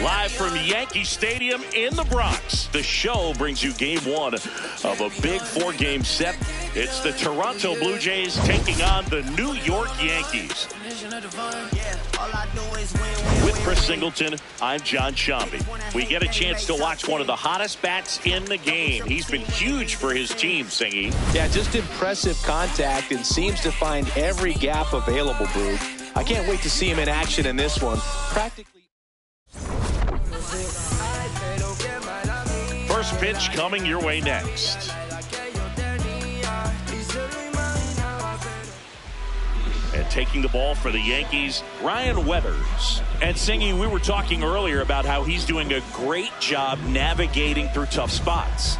Live from Yankee Stadium in the Bronx, the show brings you game one of a big four-game set. It's the Toronto Blue Jays taking on the New York Yankees. With Chris Singleton, I'm John Shambi. We get a chance to watch one of the hottest bats in the game. He's been huge for his team, Singy. Yeah, just impressive contact and seems to find every gap available, Boog. I can't wait to see him in action in this one. Practically. First pitch coming your way next. And taking the ball for the Yankees, Ryan Weathers. And Singy, we were talking earlier about how he's doing a great job navigating through tough spots.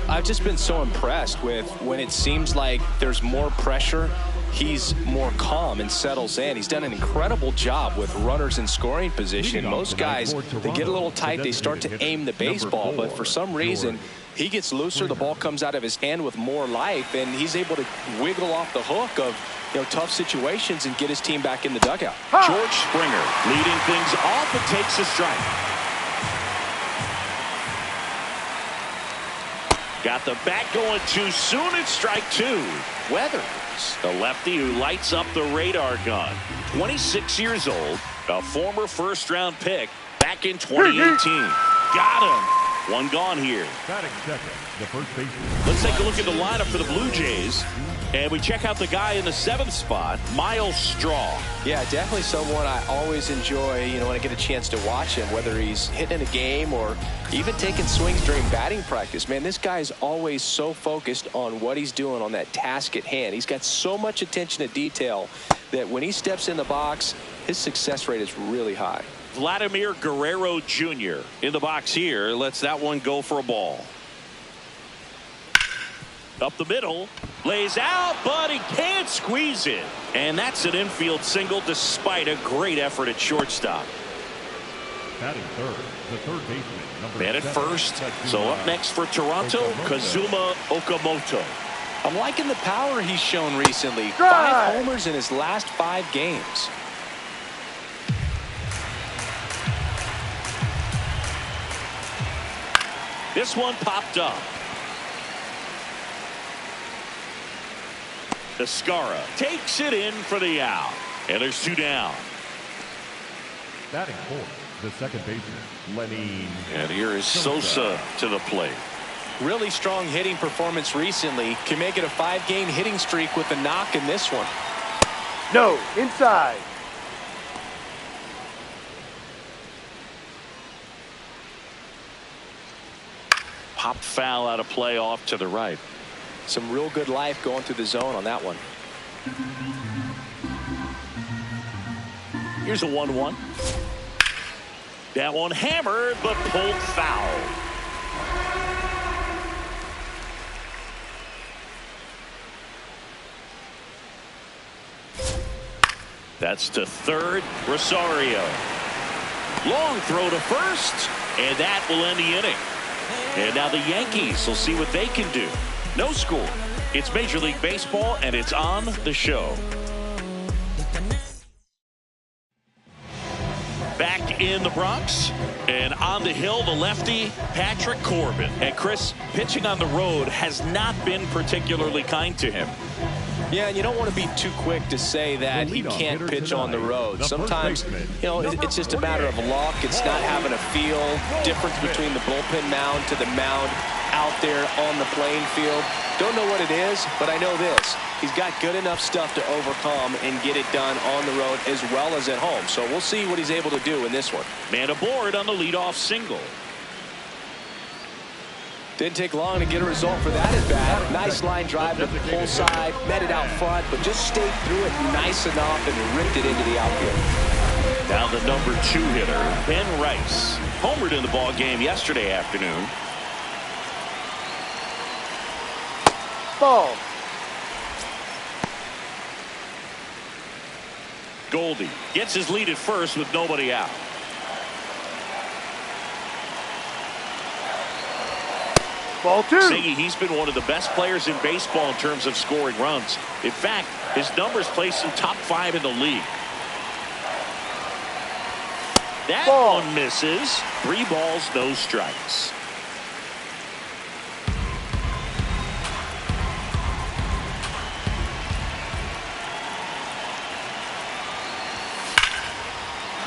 I've just been so impressed with when it seems like there's more pressure, he's more calm and settles in. He's done an incredible job with runners in scoring position. Most guys, they get a little tight, they start to aim the baseball, but for some reason, he gets looser, the ball comes out of his hand with more life, and he's able to wiggle off the hook of tough situations and get his team back in the dugout. George Springer leading things off and takes a strike. Got the bat going too soon. It's strike two. Weathers, the lefty who lights up the radar gun. 26 years old, a former first-round pick back in 2018. Got him. One gone here. Batting second, the first baseman. Let's take a look at the lineup for the Blue Jays. And we check out the guy in the 7th spot, Miles Straw. Yeah, definitely someone I always enjoy, when I get a chance to watch him, whether he's hitting in a game or even taking swings during batting practice. Man, this guy is always so focused on what he's doing on that task at hand. He's got so much attention to detail that when he steps in the box, his success rate is really high. Vladimir Guerrero Jr. in the box here. Lets that one go for a ball. Up the middle, lays out, but he can't squeeze it. And that's an infield single despite a great effort at shortstop. Batting third, the third baseman. Man at first. So up next for Toronto, Kazuma Okamoto. I'm liking the power he's shown recently. 5 homers in his last 5 games. This one popped up. Escara takes it in for the out. And there's 2 down. Batting fourth, the second baseman, Lenny. And here is Sosa to the plate. Really strong hitting performance recently. Can make it a 5-game hitting streak with a knock in this one. No, inside. Popped foul out of play off to the right. Some real good life going through the zone on that one. Here's a 1-1. That one hammered but pulled foul. That's to third. Rosario. Long throw to first, and that will end the inning. And now the Yankees will see what they can do. No score. It's Major League Baseball, and it's on the show. Back in the Bronx, and on the hill, the lefty, Patrick Corbin. And Chris, pitching on the road has not been particularly kind to him. Yeah, and you don't want to be too quick to say that he can't pitch on the road. Sometimes, it's just a matter of luck. It's not having a feel. Difference between the bullpen mound to the mound out there on the playing field. Don't know what it is, but I know this. He's got good enough stuff to overcome and get it done on the road as well as at home. So we'll see what he's able to do in this one. Man aboard on the leadoff single. Didn't take long to get a result for that at bat. Nice line drive to the pull side, met it out front, but just stayed through it nice enough and ripped it into the outfield. Now the number 2 hitter, Ben Rice, homered in the ball game yesterday afternoon. Ball. Goldie gets his lead at first with nobody out. Ball 2. Siggy, he's been one of the best players in baseball in terms of scoring runs. In fact, his numbers place him top 5 in the league. That Ball. one misses. 3 balls, no strikes.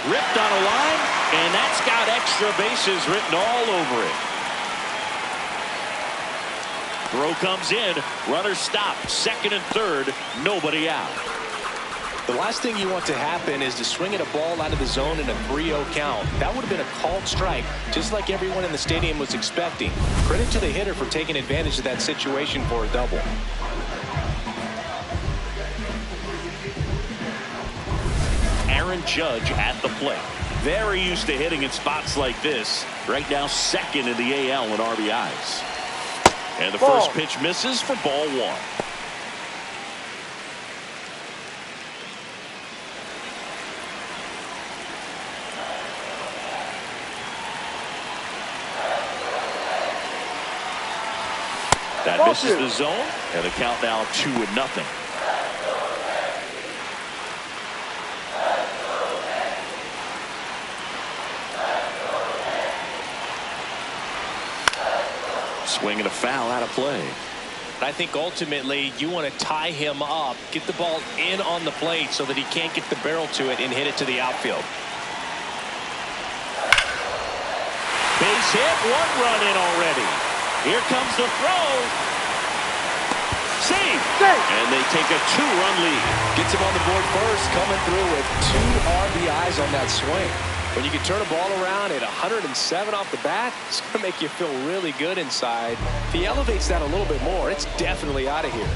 Ripped on a line, and that's got extra bases written all over it. Throw comes in. Runner stopped. Second and third. Nobody out. The last thing you want to happen is to swing at a ball out of the zone in a 3-0 count. That would have been a called strike, just like everyone in the stadium was expecting. Credit to the hitter for taking advantage of that situation for a double. Aaron Judge at the plate. Very used to hitting in spots like this. Right now, second in the AL in RBIs. And the Ball. first pitch misses for ball 1. That Ball misses 2. the zone, and the count now 2-0. Swing and a foul out of play. I think ultimately you want to tie him up, get the ball in on the plate so that he can't get the barrel to it and hit it to the outfield. Base hit, 1 run in already. Here comes the throw. Save. And they take a 2-run lead. Gets him on the board first, coming through with 2 RBIs on that swing. When you can turn a ball around at 107 off the bat, it's going to make you feel really good inside. If he elevates that a little bit more, it's definitely out of here.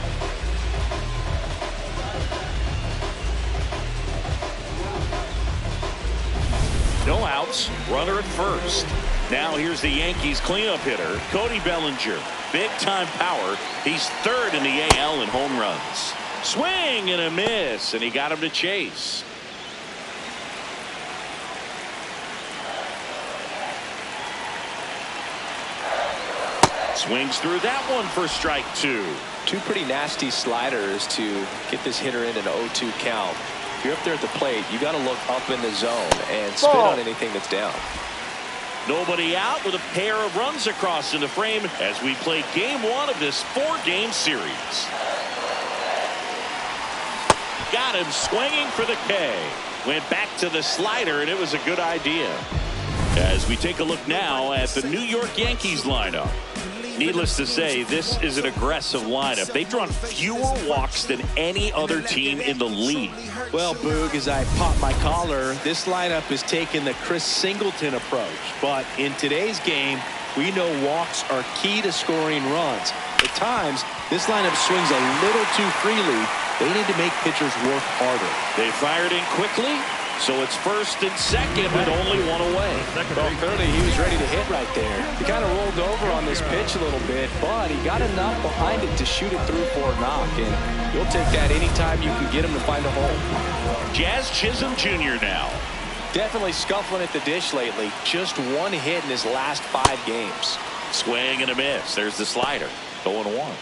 No outs, runner at first. Now here's the Yankees cleanup hitter, Cody Bellinger. Big time power. He's third in the AL in home runs. Swing and a miss, and he got him to chase. Swings through that one for strike 2. 2 pretty nasty sliders to get this hitter in an 0-2 count. If you're up there at the plate, you got to look up in the zone and spit Ball. on anything that's down. Nobody out with a pair of runs across in the frame as we play game 1 of this 4-game series. Got him swinging for the K. Went back to the slider, and it was a good idea. As we take a look now at the New York Yankees lineup. Needless to say, this is an aggressive lineup. They've drawn fewer walks than any other team in the league. Well, Boog, as I pop my collar, this lineup is taking the Chris Singleton approach. But in today's game, we know walks are key to scoring runs. At times, this lineup swings a little too freely. They need to make pitchers work harder. They fired in quickly, so it's first and second with only 1 away. Well, clearly he was ready to hit right there. He kind of rolled over on this pitch a little bit, but he got enough behind it to shoot it through for a knock. And you'll take that anytime you can get him to find a hole. Jazz Chisholm Jr. now. Definitely scuffling at the dish lately. Just 1 hit in his last 5 games. Swing and a miss. There's the slider. 0-1.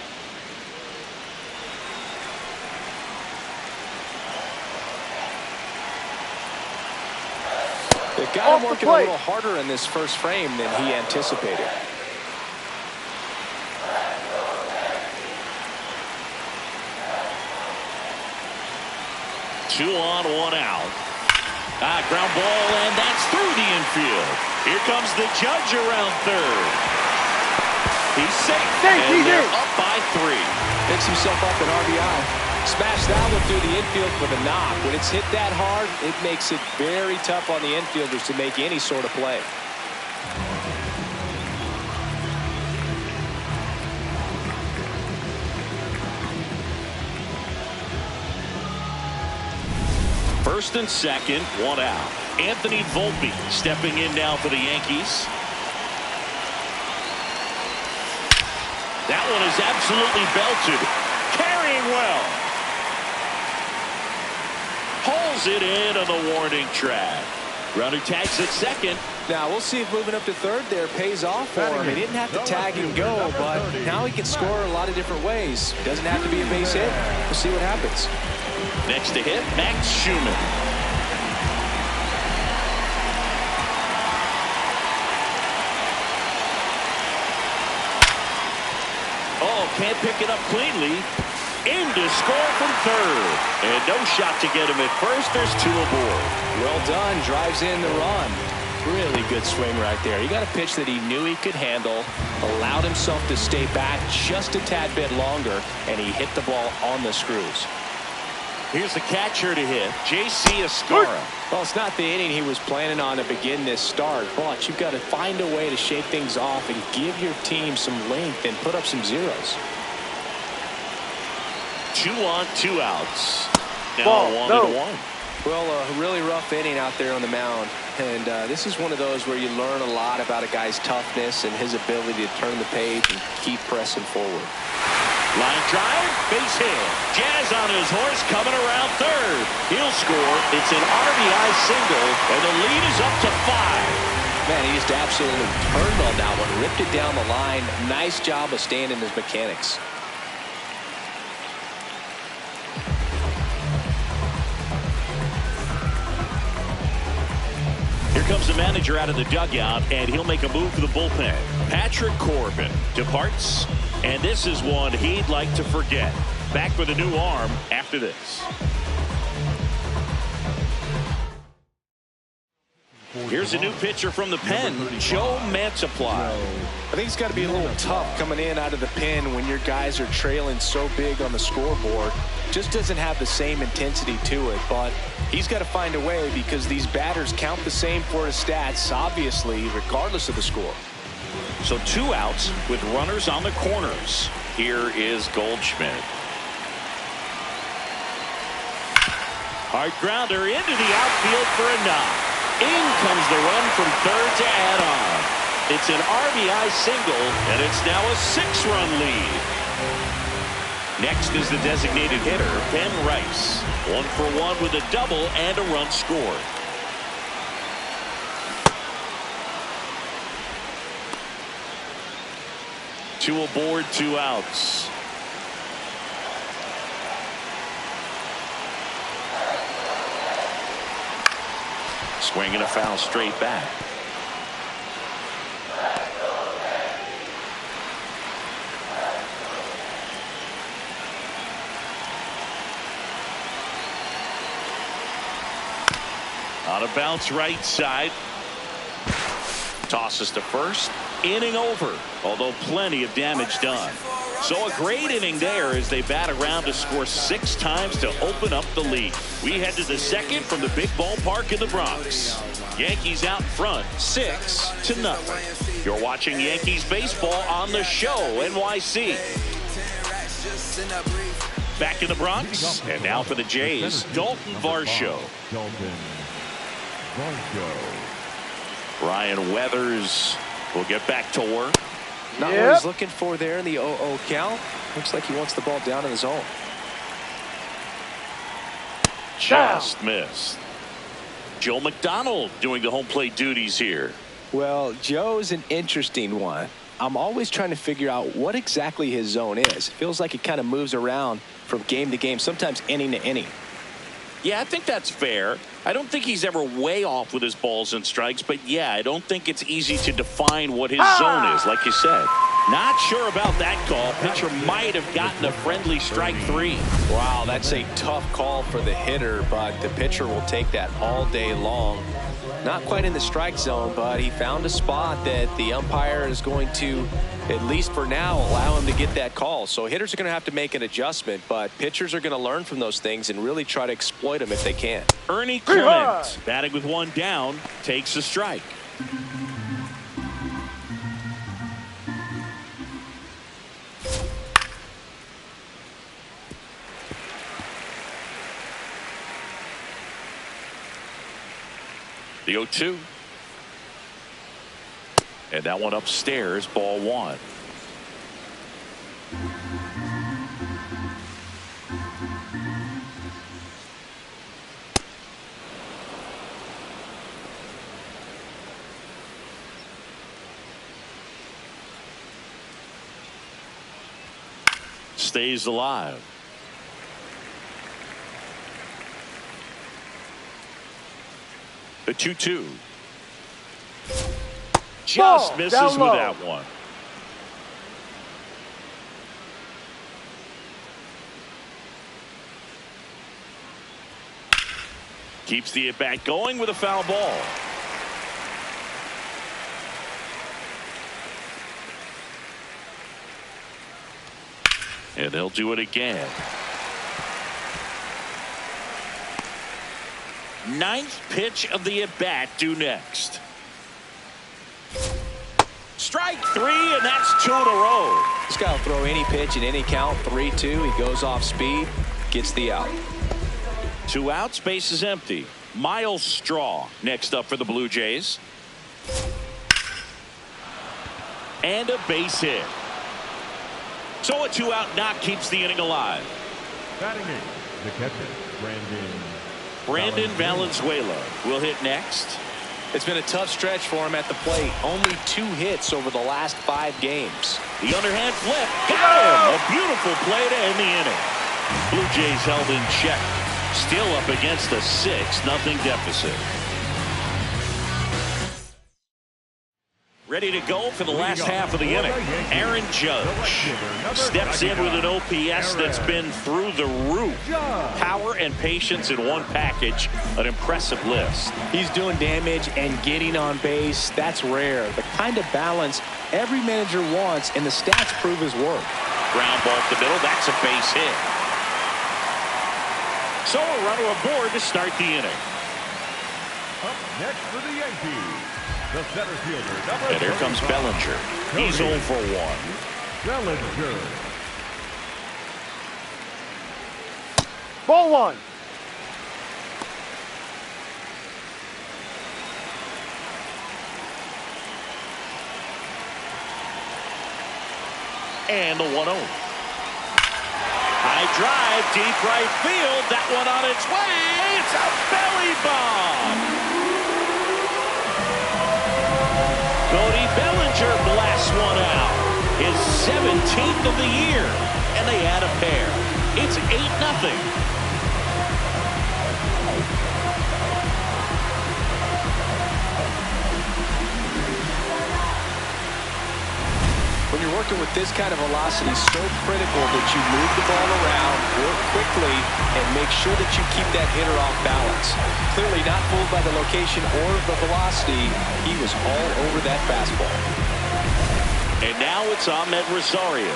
They've got him working a little harder in this first frame than he anticipated. Two on, 1 out. Ground ball, and that's through the infield. Here comes the Judge around third. He's safe, and they're up by 3. Picks himself up an RBI. Smash that one through the infield for the knock. When it's hit that hard, it makes it very tough on the infielders to make any sort of play. First and second, 1 out. Anthony Volpe stepping in now for the Yankees. That one is absolutely belted. Carrying well. Pulls it in on the warning track. Runner tags at second. Now we'll see if moving up to third there pays off for him. He didn't have to tag and go, but now he can score a lot of different ways. Doesn't have to be a base hit. We'll see what happens. Next to hit, Max Schumann. can't pick it up cleanly. In to score from third. And no shot to get him at first. There's 2 aboard. Well done. Drives in the run. Really good swing right there. He got a pitch that he knew he could handle, allowed himself to stay back just a tad bit longer, and he hit the ball on the screws. Here's the catcher to hit, J.C. Escara. Well, it's not the inning he was planning on to begin this start, but you've got to find a way to shake things off and give your team some length and put up some zeros. 2 on, 2 outs. Now Ball, 1-1. Well, a really rough inning out there on the mound. And this is one of those where you learn a lot about a guy's toughness and his ability to turn the page and keep pressing forward. Line drive, base hit. Jazz on his horse coming around third. He'll score. It's an RBI single, and the lead is up to 5. Man, he just absolutely turned on that one, ripped it down the line. Nice job of staying in his mechanics. Here comes the manager out of the dugout, and he'll make a move to the bullpen. Patrick Corbin departs, and this is one he'd like to forget. Back with a new arm after this. Here's a new pitcher from the pen, Joe Mantiply. I think it's got to be a little tough coming in out of the pen when your guys are trailing so big on the scoreboard. Just doesn't have the same intensity to it, but he's got to find a way because these batters count the same for his stats, obviously, regardless of the score. So 2 outs with runners on the corners. Here is Goldschmidt. Hard grounder into the outfield for a knock. In comes the run from third to add on. It's an RBI single, and it's now a 6-run lead. Next is the designated hitter, Ben Rice. 1 for 1 with a double and a run scored. Two aboard, 2 outs. Swing and a foul straight back. On a bounce right side. Tosses to first. Inning over, although plenty of damage done. So a great inning there as they bat around to score 6 times to open up the lead. We head to the second from the big ballpark in the Bronx. Yankees out front 6-0. You're watching Yankees baseball on the show, NYC. Back in the Bronx, and now for the Jays, Dalton Varsho. Ryan Weathers will get back to work. Not what he's looking for there in the 0-0 count. Looks like he wants the ball down in the zone. Just missed. Joe McDonald doing the home plate duties here. Well, Joe's an interesting one. I'm always trying to figure out what exactly his zone is. It feels like it kind of moves around from game to game, sometimes inning to inning. Yeah, I think that's fair. I don't think he's ever way off with his balls and strikes, but yeah, I don't think it's easy to define what his zone is, like you said. Not sure about that call. Pitcher might have gotten a friendly strike 3. Wow, that's a tough call for the hitter, but the pitcher will take that all day long. Not quite in the strike zone, but he found a spot that the umpire is going to, at least for now, allow him to get that call. So hitters are going to have to make an adjustment, but pitchers are going to learn from those things and really try to exploit them if they can. Ernie Clement, batting with 1 down, takes a strike. The 0-2. And that one upstairs, ball 1. Stays alive. The 2-2. Just misses with that one. Keeps the at-bat going with a foul ball. And they'll do it again. Ninth pitch of the at-bat due next. Strike three, and that's 2 in a row. This guy will throw any pitch in any count. 3-2. He goes off speed, gets the out. 2 outs, base is empty. Miles Straw next up for the Blue Jays. And a base hit. So a 2-out knock keeps the inning alive. Batting eighth, the catcher, Brandon Valenzuela will hit next. It's been a tough stretch for him at the plate. Only 2 hits over the last 5 games. The underhand flip. Got him. A beautiful play to end the inning. Blue Jays held in check. Still up against a 6-0 deficit. Ready to go for the last half of the inning. Aaron Judge steps in with an OPS that's been through the roof. Power and patience in one package. An impressive list. He's doing damage and getting on base. That's rare. The kind of balance every manager wants, and the stats prove his work. Ground ball to the middle. That's a base hit. So a runner aboard to start the inning. Up next for the Yankees, the center fielder, And here comes Bellinger. He's 0 for 1. Bellinger. Ball 1. And the 1-0. High drive, deep right field. That one on its way. It's a belly bomb. Cody Bellinger blasts one out. His 17th of the year. And they add a pair. It's 8-0. When you're working with this kind of velocity, so critical that you move the ball around, work quickly, and make sure that you keep that hitter off balance. Clearly not fooled by the location or the velocity. He was all over that fastball. And now it's Ahmed Rosario.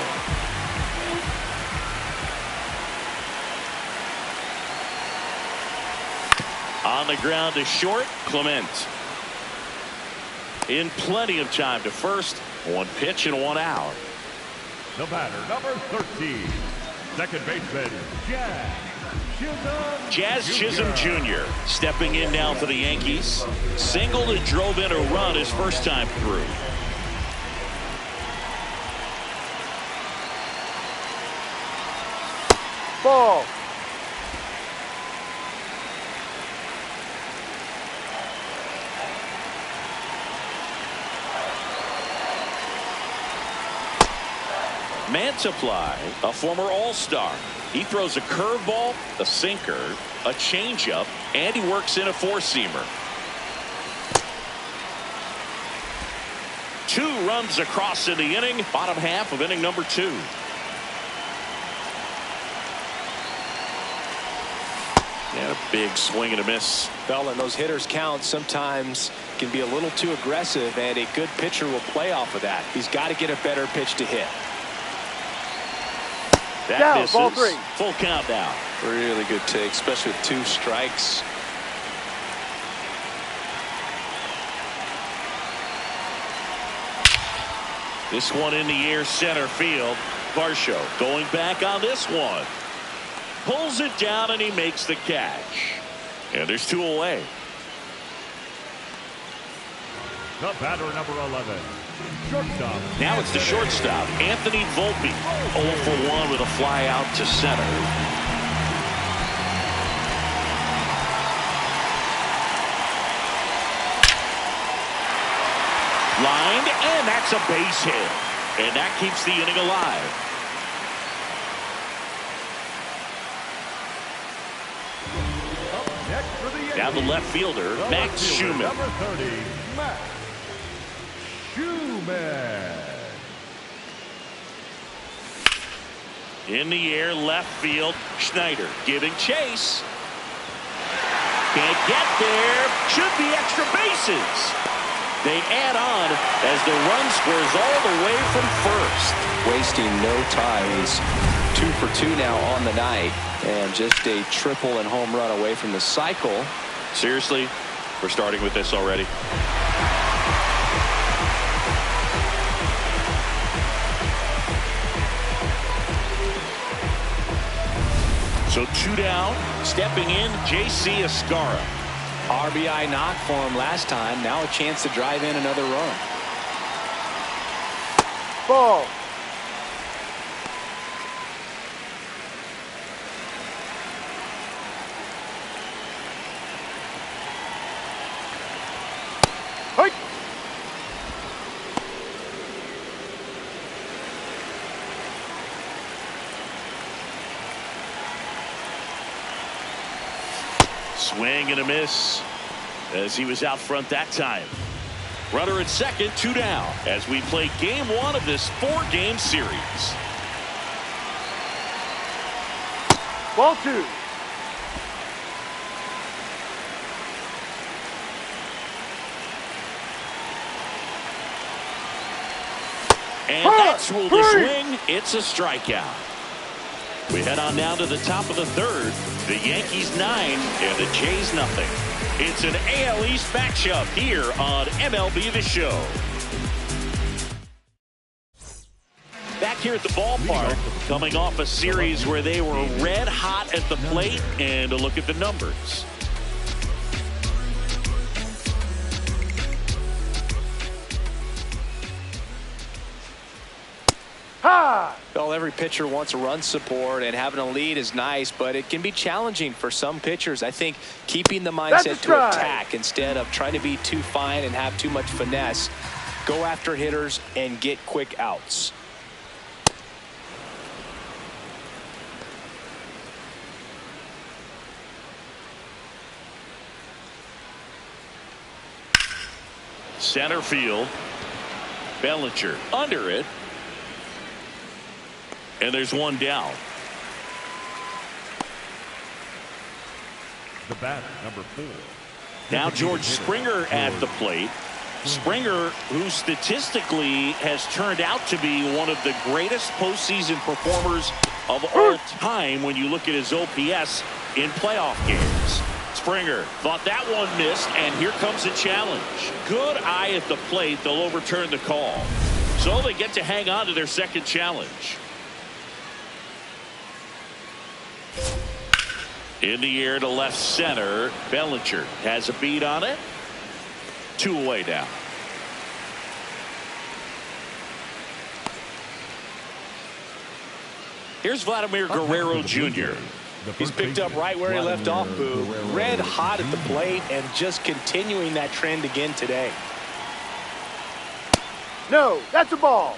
On the ground to short, Clement. In plenty of time to first. 1 pitch and 1 out. The batter, number 13, second baseman, Jazz Chisholm Jr. stepping in now for the Yankees. Singled and drove in a run his first time through. Ball. Mantiply, a former All-Star. He throws a curveball, a sinker, a changeup, and he works in a 4-seamer. 2 runs across in the inning, bottom half of inning number 2. And a big swing and a miss. Well, and those hitters count sometimes can be a little too aggressive, and a good pitcher will play off of that. He's got to get a better pitch to hit. That Down, misses. ball 3. Full count now. Really good take, especially with 2 strikes. This one in the air, center field. Varsho going back on this one. Pulls it down and he makes the catch. And there's 2 away. The batter, number 11, shortstop. Now it's the shortstop, Anthony Volpe. 0 for 1 with a fly out to center. Lined, and that's a base hit. And that keeps the inning alive. Up next for the Yankees, Now the left fielder, the Max left fielder, Schumann. number 30, Max Schumann. In the air, left field, Schneider giving chase. Can't get there. Should be extra bases. They add on as the run scores all the way from first. Wasting no time. He's 2 for 2 now on the night, and just a triple and home run away from the cycle. Seriously, we're starting with this already. So 2 down, stepping in, J.C. Escarra. RBI knock for him last time. Now a chance to drive in another run. Ball. Hey. Swing and a miss as he was out front that time. Runner at second, 2 down as we play game 1 of this 4-game series. Ball 2. And that's ruled a swing. It's a strikeout. We head on down to the top of the 3rd. The Yankees 9 and the Jays nothing. It's an AL East matchup here on MLB The Show. Back here at the ballpark, coming off a series where they were red hot at the plate, and a look at the numbers. Ha! Well, every pitcher wants a run support, and having a lead is nice, but it can be challenging for some pitchers. I think keeping the mindset to attack instead of trying to be too fine and have too much finesse. Go after hitters and get quick outs. Center field. Bellinger under it. And there's 1 down. The bat, number 4. Now George Springer at the plate. Springer, who statistically has turned out to be one of the greatest postseason performers of all time when you look at his OPS in playoff games. Springer thought that one missed, and here comes a challenge. Good eye at the plate. They'll overturn the call. So they get to hang on to their second challenge. In the air to left center. Bellinger has a beat on it. 2 away now. Here's Vladimir Guerrero Jr. He's picked up right where he left off, Boo. Red hot at the plate and just continuing that trend again today. No, that's a ball.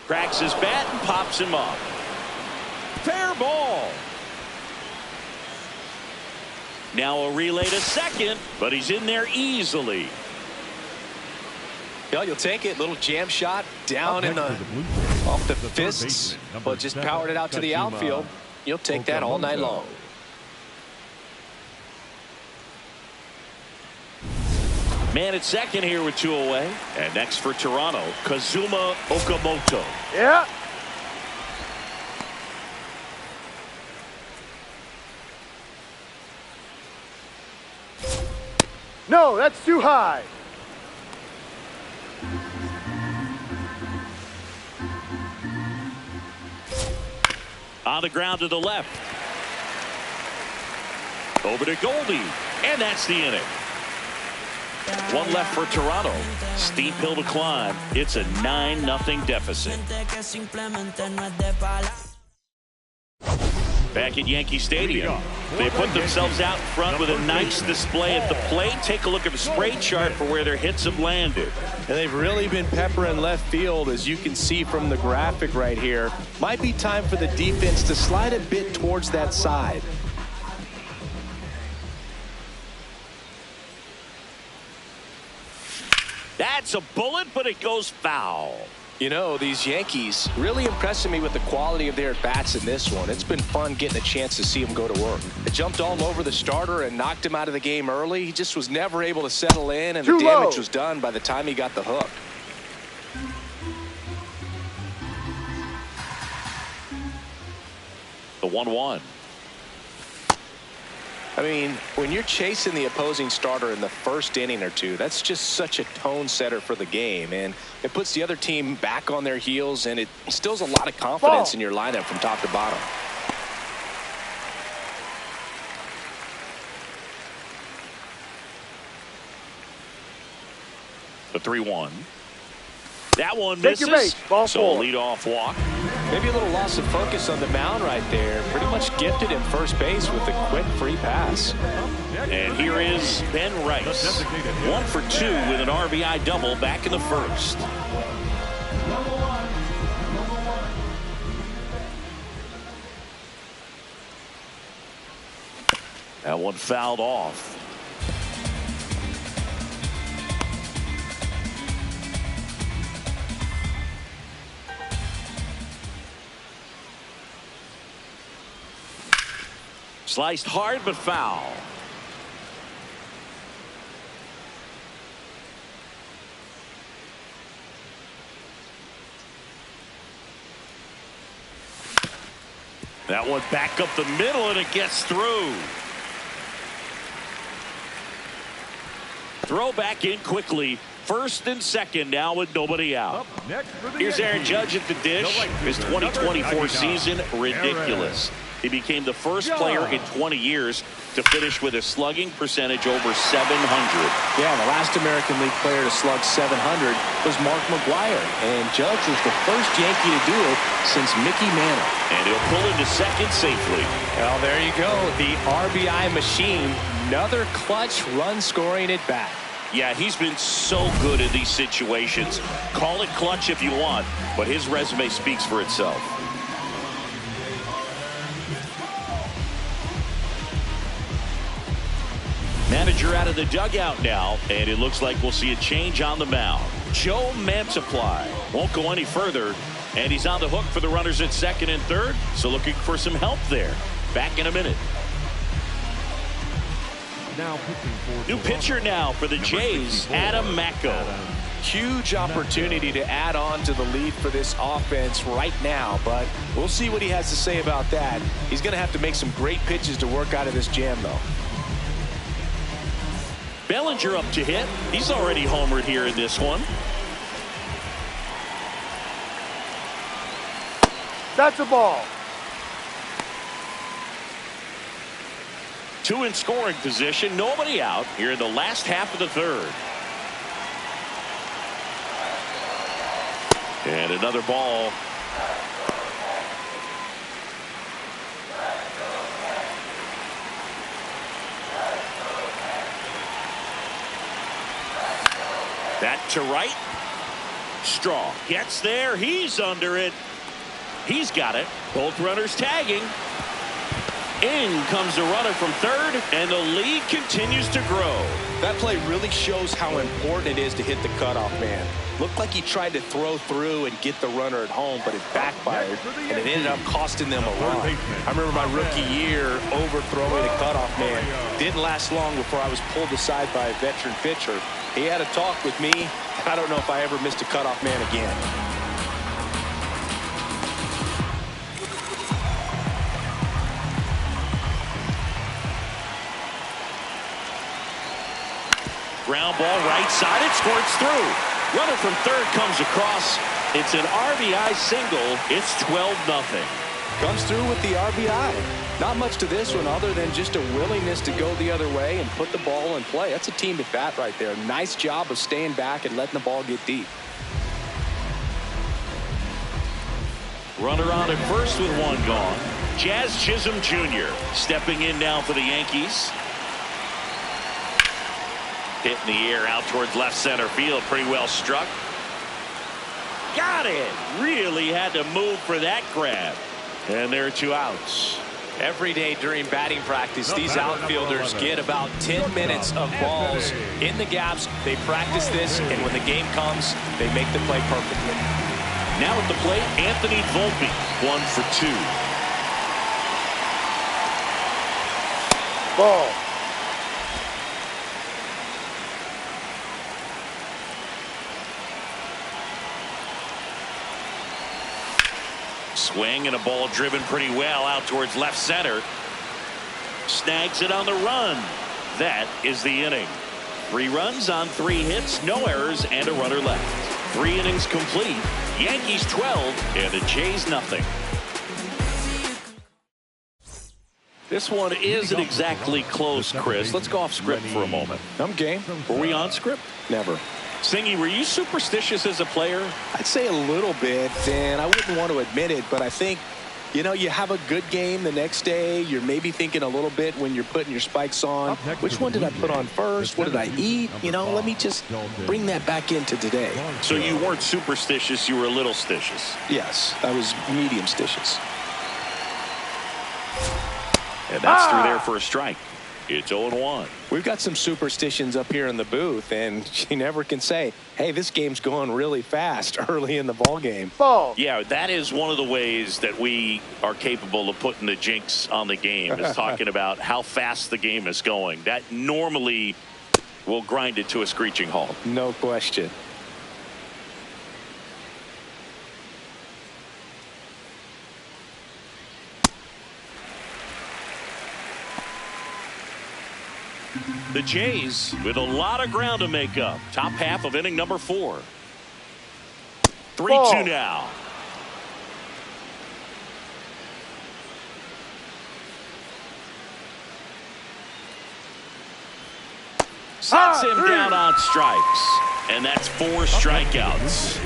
Cracks his bat and pops him up. Fair ball. Now a relay to second, but he's in there easily. Yeah, you'll take it. Little jam shot down in the off the fists, but just powered it out to the outfield. You'll take that all night long. Man at second here with 2 away. And next for Toronto, Kazuma Okamoto. Yeah. No, that's too high. On the ground to the left. Over to Goldie. And that's the inning. 1 left for Toronto. Steep hill to climb. It's a 9-0 deficit. Back at Yankee Stadium, they put themselves out front with a nice display at the plate. Take a look at the spray chart for where their hits have landed. And they've really been peppering left field, as you can see from the graphic right here. Might be time for the defense to slide a bit towards that side. That's a bullet, but it goes foul. You know, these Yankees really impressing me with the quality of their bats in this one. It's been fun getting a chance to see them go to work. They jumped all over the starter and knocked him out of the game early. He just was never able to settle in, and the damage was done by the time he got the hook. The 1-1. I mean, when you're chasing the opposing starter in the first inning or two, that's just such a tone setter for the game, and it puts the other team back on their heels, and it instills a lot of confidence in your lineup from top to bottom. The 3-1. That one misses. So lead off walk. Maybe a little loss of focus on the mound right there. Pretty much gifted in first base with a quick free pass. And here is Ben Rice. 1 for 2 with an RBI double back in the first. That one fouled off. Sliced hard but foul. That one back up the middle, and it gets through. Throw back in quickly. First and second now with nobody out. Here's Aaron Judge at the dish. His 2024 season, ridiculous. He became the first player in 20 years to finish with a slugging percentage over 700. Yeah, the last American League player to slug 700 was Mark McGwire, and Judge was the first Yankee to do it since Mickey Mantle. And he'll pull into second safely. Well, there you go, the RBI machine. Another clutch run scoring at bat. Yeah, he's been so good in these situations. Call it clutch if you want, but his resume speaks for itself. Manager out of the dugout now, and it looks like we'll see a change on the mound. Joe Mantiply won't go any further, and he's on the hook for the runners at second and third, so looking for some help there. Back in a minute. New pitcher now for the Jays, Adam Macko. Huge opportunity to add on to the lead for this offense right now, but we'll see what he has to say about that. He's going to have to make some great pitches to work out of this jam, though. Bellinger up to hit. He's already homered here in this one. That's a ball. 2 in scoring position. Nobody out here in the last half of the third. And another ball. That to right. Straw gets there. He's under it. He's got it. Both runners tagging. In comes the runner from third, and the lead continues to grow. That play really shows how important it is to hit the cutoff man. Looked like he tried to throw through and get the runner at home, but it backfired, and it ended up costing them a run. I remember my rookie year overthrowing a cutoff man. Didn't last long before I was pulled aside by a veteran pitcher. He had a talk with me. I don't know if I ever missed a cutoff man again. Ground ball right side. It squirts through. Runner from third comes across. It's an RBI single. It's 12-0. Comes through with the RBI. Not much to this one other than just a willingness to go the other way and put the ball in play. That's a team at bat right there. Nice job of staying back and letting the ball get deep. Runner on at first with one gone. Jazz Chisholm Jr. stepping in now for the Yankees. Hit in the air out towards left center field. Pretty well struck. Got it. Really had to move for that grab. And there are 2 outs. Every day during batting practice, these outfielders get about 10 minutes of balls in the gaps. They practice this, and when the game comes, they make the play perfectly. Now at the plate, Anthony Volpe, 1 for 2. Ball. Swing and a ball driven pretty well out towards left center. Snags it on the run. That is the inning. 3 runs on 3 hits, no errors, and a runner left. 3 innings complete. Yankees 12 and the Jays nothing. This one isn't exactly close, Chris. Let's go off script for a moment. I'm game. Were we on script? Never. Singy, were you superstitious as a player? I'd say a little bit, and I wouldn't want to admit it, but I think, you know, you have a good game the next day. You're maybe thinking a little bit when you're putting your spikes on. Which one did I put on first? What did I eat? You know, let me just bring that back into today. So you weren't superstitious, you were a little stitious. Yes, I was medium stitious. And that's through there for a strike. It's 0-1. We've got some superstitions up here in the booth, and you never can say, hey, this game's going really fast early in the ball game. Ball. Yeah, that is one of the ways that we are capable of putting the jinx on the game, is talking about how fast the game is going. That normally will grind it to a screeching halt. No question. The Jays with a lot of ground to make up. Top half of inning number 4. 3-2 now. Sets him down on strikes. And that's 4 strikeouts.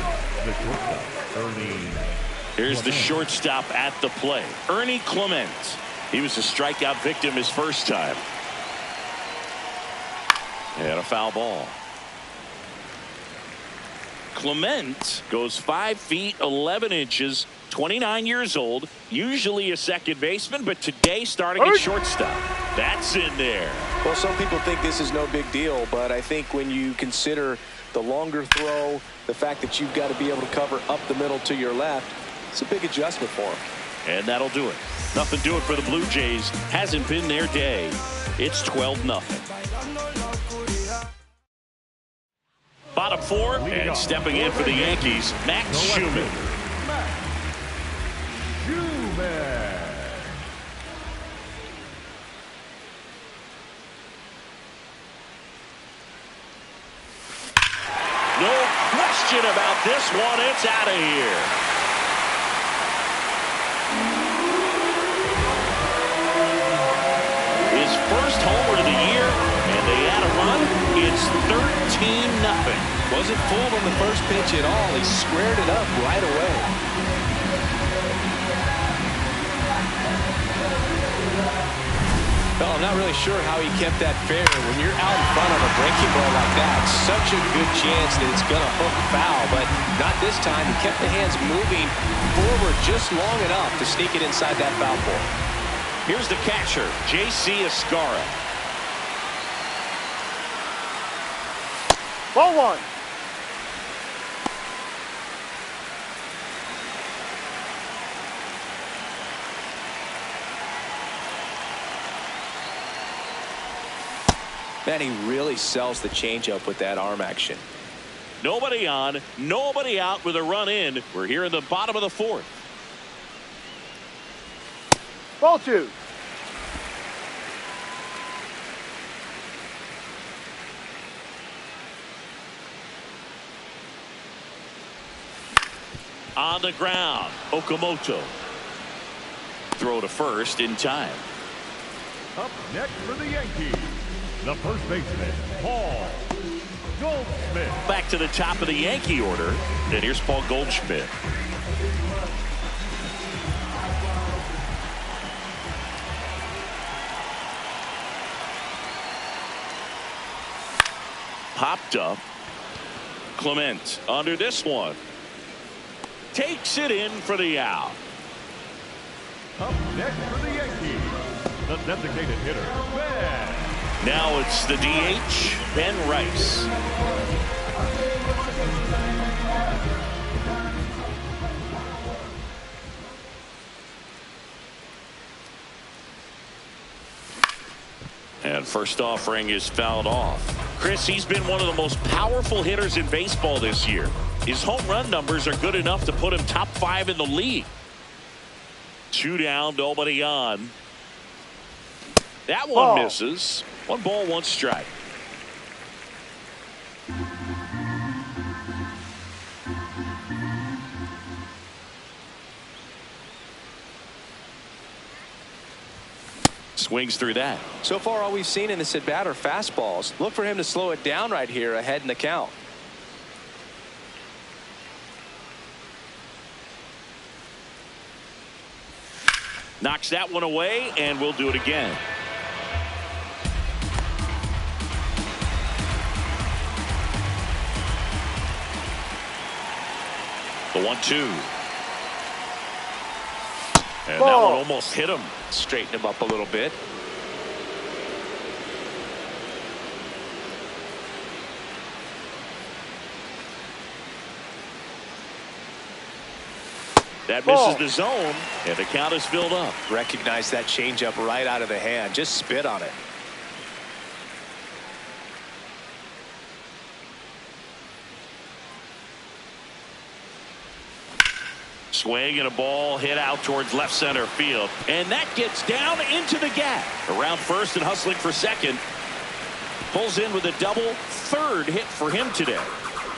Here's the shortstop at the plate, Ernie Clement. He was a strikeout victim his first time. And a foul ball. Clement goes 5 feet 11 inches, 29 years old, usually a second baseman, but today starting at shortstop. That's in there. Well, some people think this is no big deal, but I think when you consider the longer throw, the fact that you've got to be able to cover up the middle to your left, it's a big adjustment for him. And that'll do it. Nothing to it for the Blue Jays. Hasn't been their day. It's 12-0. Bottom 4, and stepping in for the Yankees, Max Schumann. No question about this one. It's out of here. His first homer of the year, and they add a run. It's 13-0. Wasn't fooled on the first pitch at all. He squared it up right away. Well, I'm not really sure how he kept that fair. When you're out in front of a breaking ball like that, such a good chance that it's going to hook foul, but not this time. He kept the hands moving forward just long enough to sneak it inside that foul pole. Here's the catcher, J.C. Escara. Ball 1. Man, he really sells the changeup with that arm action. Nobody on, nobody out with a run in. We're here in the bottom of the 4th. Ball 2. On the ground, Okamoto. Throw to first in time. Up next for the Yankees, the first baseman, Paul Goldschmidt. Back to the top of the Yankee order. And here's Paul Goldschmidt. popped up. Clement under this one. Takes it in for the out. Up next for the Yankees, the designated hitter, Ben. Now it's the DH, Ben Rice. And first offering is fouled off. Chris, he's been one of the most powerful hitters in baseball this year. His home run numbers are good enough to put him top 5 in the league. 2 down, nobody on. That one misses. 1 ball, 1 strike. Swings through that. So far, all we've seen in this at bat are fastballs. Look for him to slow it down right here ahead in the count. Knocks that one away, and we'll do it again. The 1-2. And that one almost hit him. Straighten him up a little bit. That misses the zone, and the count is filled up. Recognize that changeup right out of the hand. Just spit on it. Swing and a ball hit out towards left center field. And that gets down into the gap. Around first and hustling for second. Pulls in with a double. 3rd hit for him today.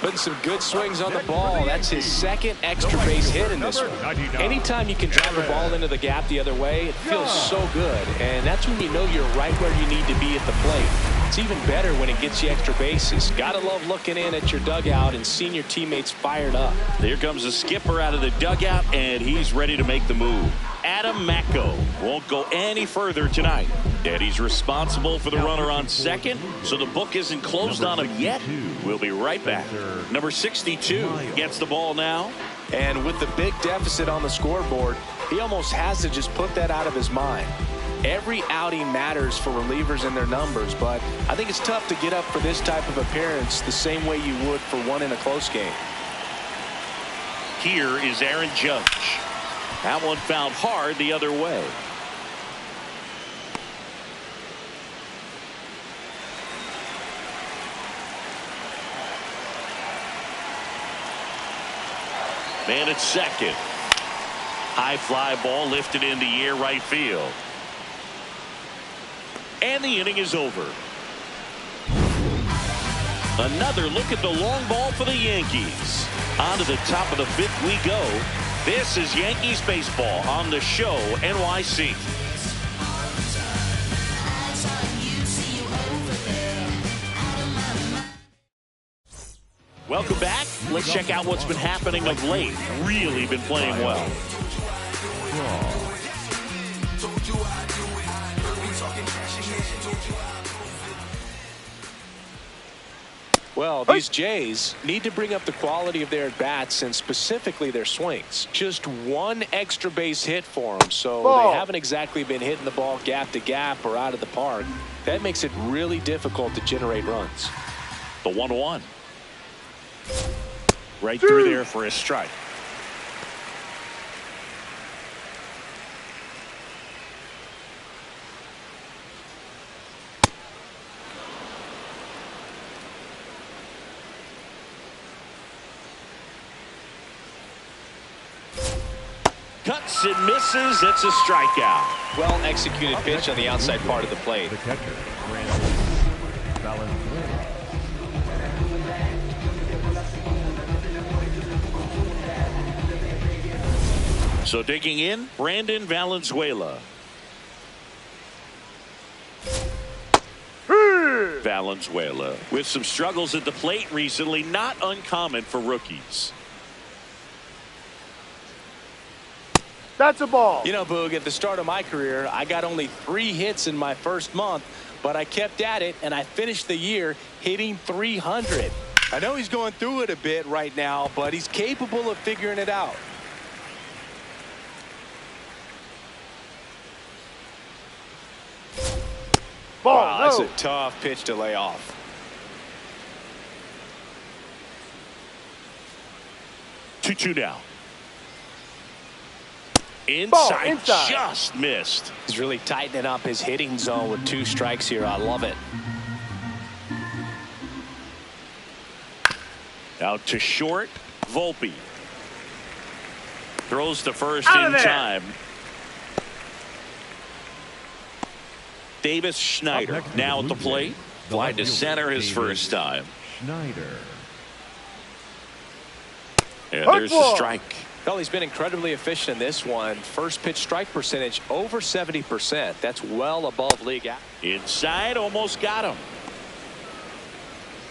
Putting some good swings on the ball. That's his 2nd extra base hit in this one. Anytime you can drive the ball into the gap the other way, it feels so good. And that's when you know you're right where you need to be at the plate. It's even better when it gets you extra bases. Gotta love looking in at your dugout and seeing your teammates fired up. Here comes the skipper out of the dugout, and he's ready to make the move. Adam Macko won't go any further tonight. And he's responsible for the runner on second, so the book isn't closed on him yet. We'll be right back. Number 62 gets the ball now. And with the big deficit on the scoreboard, he almost has to just put that out of his mind. Every outing matters for relievers and their numbers, but I think it's tough to get up for this type of appearance the same way you would for one in a close game. Here is Aaron Judge. That one found hard the other way. Man at second. High fly ball lifted in the air right field. And the inning is over. Another look at the long ball for the Yankees. On to the top of the 5th we go. This is Yankees baseball on the Show NYC. Welcome back. Let's check out what's been happening of late. Really been playing well. Well, these Jays need to bring up the quality of their at-bats and specifically their swings. Just 1 extra base hit for them, so they haven't exactly been hitting the ball gap to gap or out of the park. That makes it really difficult to generate runs. The 1-1. Right through there for a strike. Cuts and misses. It's a strikeout. Well executed pitch on the outside part of the plate. The catcher, Valenzuela. So digging in, Brandon Valenzuela. Valenzuela with some struggles at the plate recently, not uncommon for rookies. That's a ball. You know, Boog, at the start of my career, I got only 3 hits in my first month, but I kept at it, and I finished the year hitting 300. I know he's going through it a bit right now, but he's capable of figuring it out. Ball, wow, no. That's a tough pitch to lay off. Two now. Ball, Inside, inside. just missed. He's really tightening up his hitting zone with 2 strikes here. I love it. Out to short, Volpe. Throws to first Out of in there. time. Davis Schneider Up next now for at the Blue plate. Jays, the Fly left to fielder, center his Davis first time. Schneider. And Hook there's the ball. strike. Well, he's been incredibly efficient in this one. First pitch strike percentage over 70%. That's well above league average. Inside, almost got him.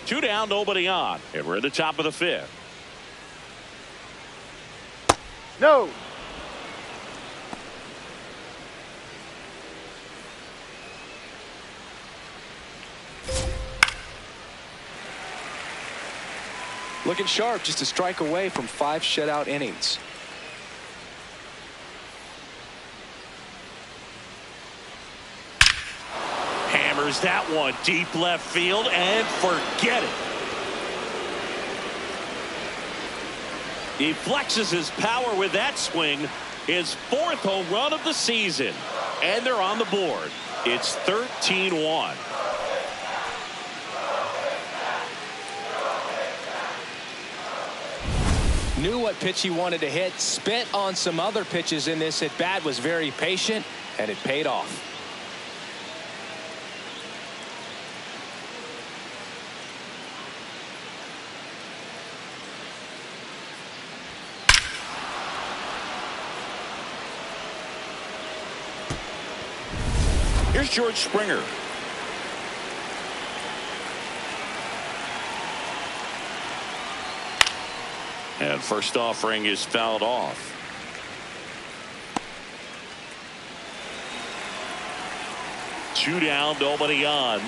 2 down, nobody on. And we're at the top of the 5th. No. Looking sharp, just a strike away from 5 shutout innings. Hammers that one deep left field and forget it. He flexes his power with that swing. His 4th home run of the season. And they're on the board. It's 13-1. Knew what pitch he wanted to hit. Spent on some other pitches in this at bat. Was very patient, and it paid off. Here's George Springer. And first offering is fouled off. Two down, nobody on.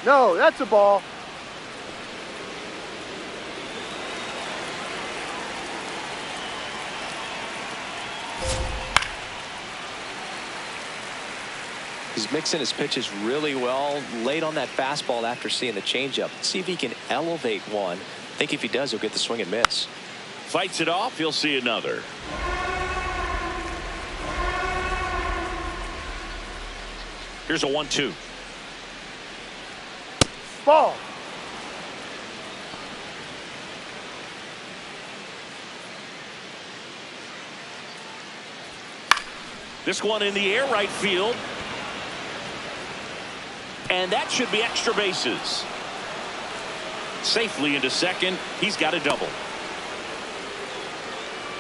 No, that's a ball. He's mixing his pitches really well. Late on that fastball after seeing the changeup. See if he can elevate one. I think if he does, he'll get the swing and miss. Fights it off. You'll see another. Here's a 1-2. Ball. This one in the air right field. And that should be extra bases. Safely into second. He's got a double.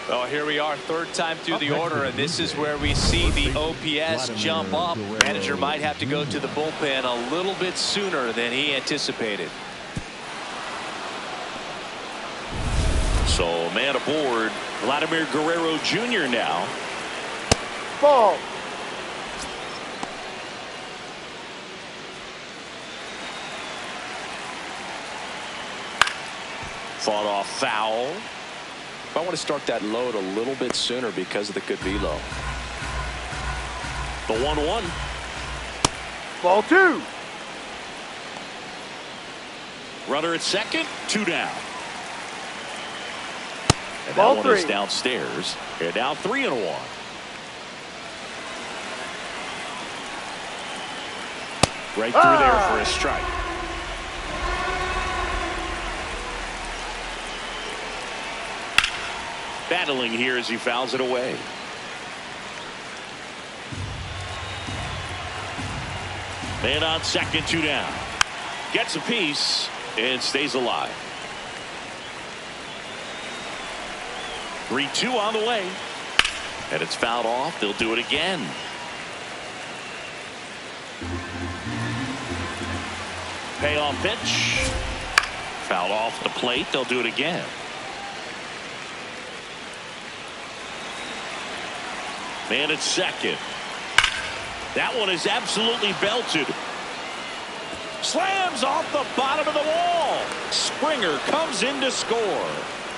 Oh, here we are, 3rd time through the order, and this is where we see the OPS jump up. Manager might have to go to the bullpen a little bit sooner than he anticipated. So man aboard, Vladimir Guerrero Jr. now. Ball. Fought off foul. I want to start that load a little bit sooner because of the good velo. The 1-1. Ball 2. Runner at second, 2 down. And Ball that one is 3. downstairs. And now 3-1. Right through there for a strike. Battling here as he fouls it away. Man on second, 2 down. Gets a piece and stays alive. 3-2 on the way. And it's fouled off. They'll do it again. Payoff pitch. Fouled off the plate. They'll do it again. Man at second. That one is absolutely belted. Slams off the bottom of the wall. Springer comes in to score.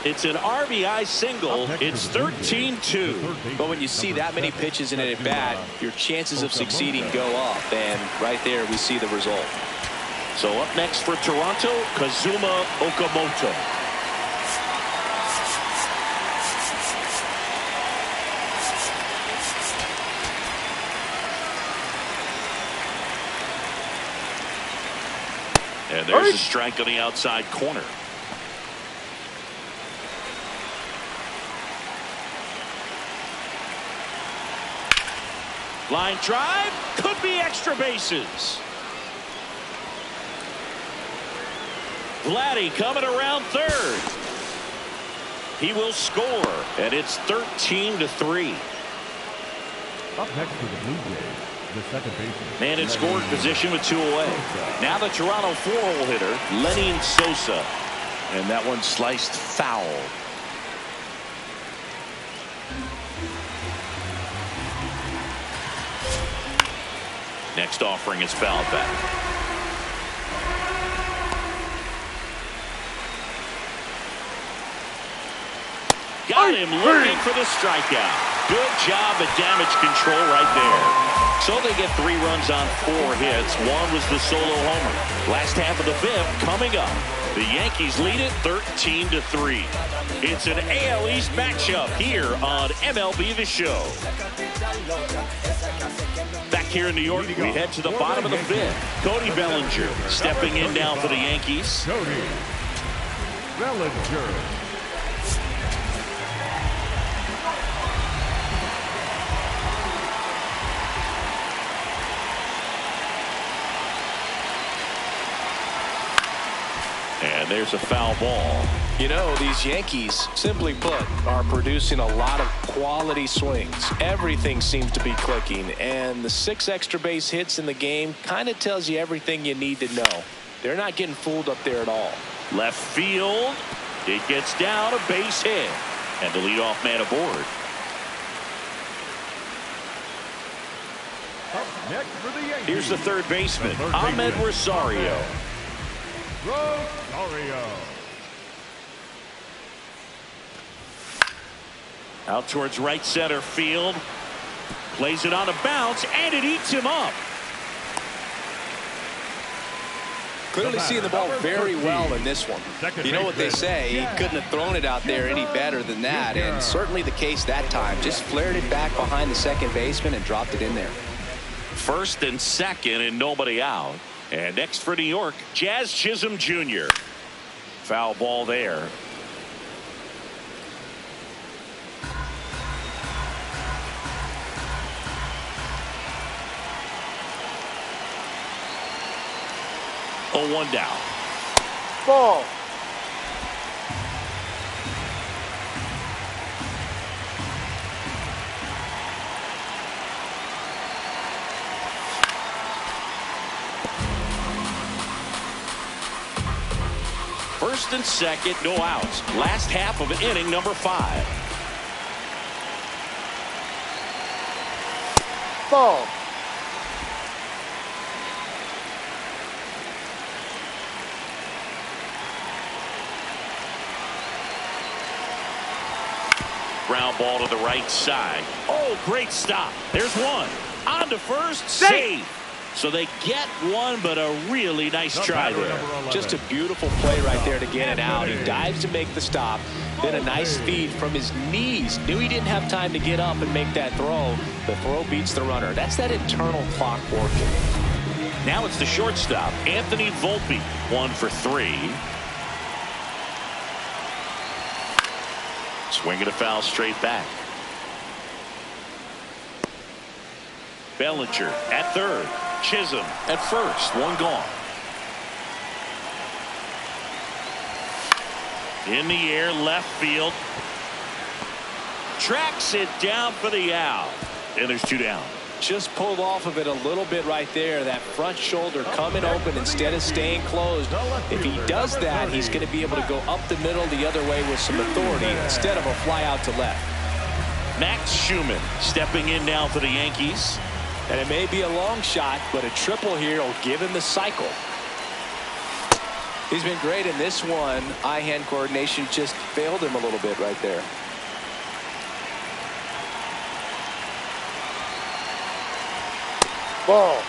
It's an RBI single. It's 13-2. But when you see that many pitches in an at-bat, your chances of succeeding go up. And right there, we see the result. So up next for Toronto, Kazuma Okamoto. And there's a strike on the outside corner. Line drive, could be extra bases. Vladdy coming around third. He will score, and it's 13-3. Up next to the Blue Jays, the second baseman. Man in scoring position with 2 away. Now the Toronto 4-hole hitter, Lenny Sosa. And that one sliced foul. Next offering is fouled back. Got him looking for the strikeout. Good job at damage control right there. So they get 3 runs on 4 hits. 1 was the solo homer. Last half of the 5th coming up. The Yankees lead it 13-3. It's an AL East matchup here on MLB The Show. Back here in New York, we head to the bottom of the 5th. Cody Bellinger stepping in now for the Yankees. Cody Bellinger. And there's a foul ball. You know, these Yankees, simply put, are producing a lot of quality swings. Everything seems to be clicking, and the 6 extra base hits in the game kind of tells you everything you need to know. They're not getting fooled up there at all. Left field. It gets down, a base hit. And the leadoff man aboard. Up next for the Yankees. Here's the third baseman, Ahmed Rosario. Rosario. Out towards right center field. Plays it on a bounce, and it eats him up. Clearly seeing the ball very well in this one. You know what they say, he couldn't have thrown it out there any better than that, and certainly the case that time. Just flared it back behind the second baseman and dropped it in there. First and second and nobody out. And next for New York, Jazz Chisholm Jr. Foul ball there. Oh, 1 down. Ball. First and second, no outs. Last half of inning number 5. Ball. Ground ball to the right side. Oh, great stop. There's one. On to first. Save. So they get one, but a really nice try there. Just a beautiful play right there to get it out. He dives to make the stop. Then a nice feed from his knees. Knew he didn't have time to get up and make that throw. The throw beats the runner. That's that internal clock working. Now it's the shortstop, Anthony Volpe. 1 for 3. Swing and a foul straight back. Bellinger at third. Chisholm at first. 1 gone. In the air, left field. Tracks it down for the out. And there's 2 down. Just pulled off of it a little bit right there. That front shoulder coming open instead of staying closed. If he does that, he's going to be able to go up the middle the other way with some authority instead of a fly out to left. Max Schumann stepping in now for the Yankees. And it may be a long shot, but a triple here will give him the cycle. He's been great in this one. Eye-hand coordination just failed him a little bit right there. Ball.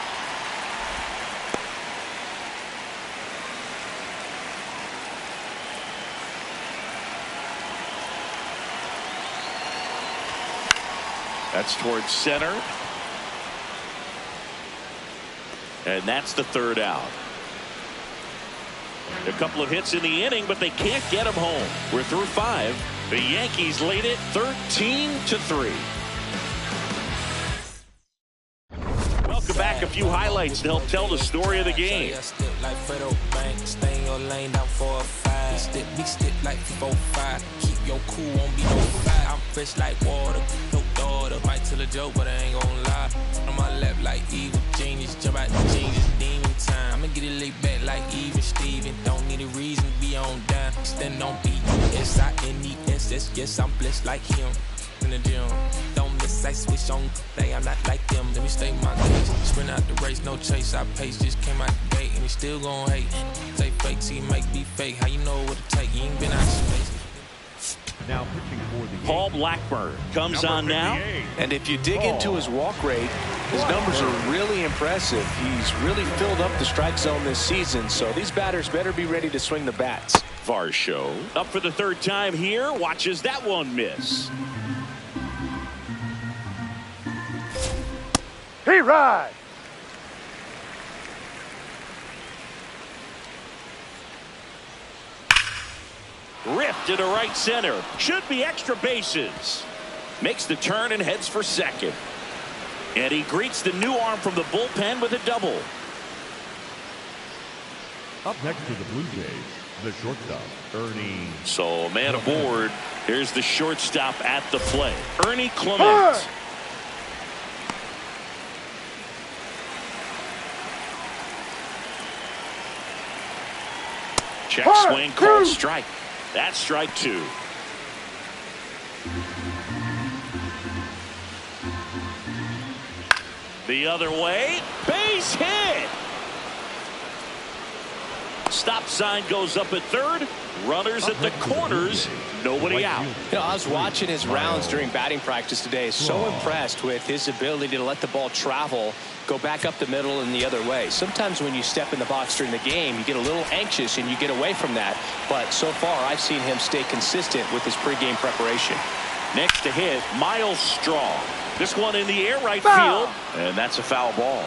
That's towards center. And that's the third out. A couple of hits in the inning, but they can't get him home. We're through 5. The Yankees lead it 13-3. Welcome back. A few highlights to help tell the story of the game. Keep your cool, won't be no fire. I'm fresh like water. No daughter, might tell a joke, but I ain't gon' lie. On my left like evil genius, jump out the genius, demon time. I'ma get it laid back like even Steven. Don't need a reason to be on down. Stand on beat, S-I-N-E-S-S. Yes, I'm blessed like him. In the gym, don't miss, I switch on. They, I'm not like them. Let me stay my case. Sprint out the race, no chase. I pace, just came out the gate, and he still gon' hate. Say fake, see, make me fake. How you know what to take? You ain't been out of space. Now pitching for the Paul Yankees, Blackburn comes number on now. 58. And if you dig into his walk rate, his numbers are really impressive. He's really filled up the strike zone this season, so these batters better be ready to swing the bats. Varsho up for the third time here. Watches that one miss. He ride. Ripped into right center. Should be extra bases. Makes the turn and heads for second. And he greets the new arm from the bullpen with a double. Up next to the Blue Jays, the shortstop, Ernie. So man aboard. Here's the shortstop at the plate, Ernie Clement. Check swing, called strike. That's strike 2. The other way, base hit. Stop sign goes up at third. Runners at the corners. Nobody out. You know, I was watching his rounds during batting practice today. So impressed with his ability to let the ball travel, go back up the middle and the other way. Sometimes when you step in the box during the game, you get a little anxious and you get away from that. But so far, I've seen him stay consistent with his pregame preparation. Next to hit, Miles Straw. This one in the air right field, and that's a foul ball.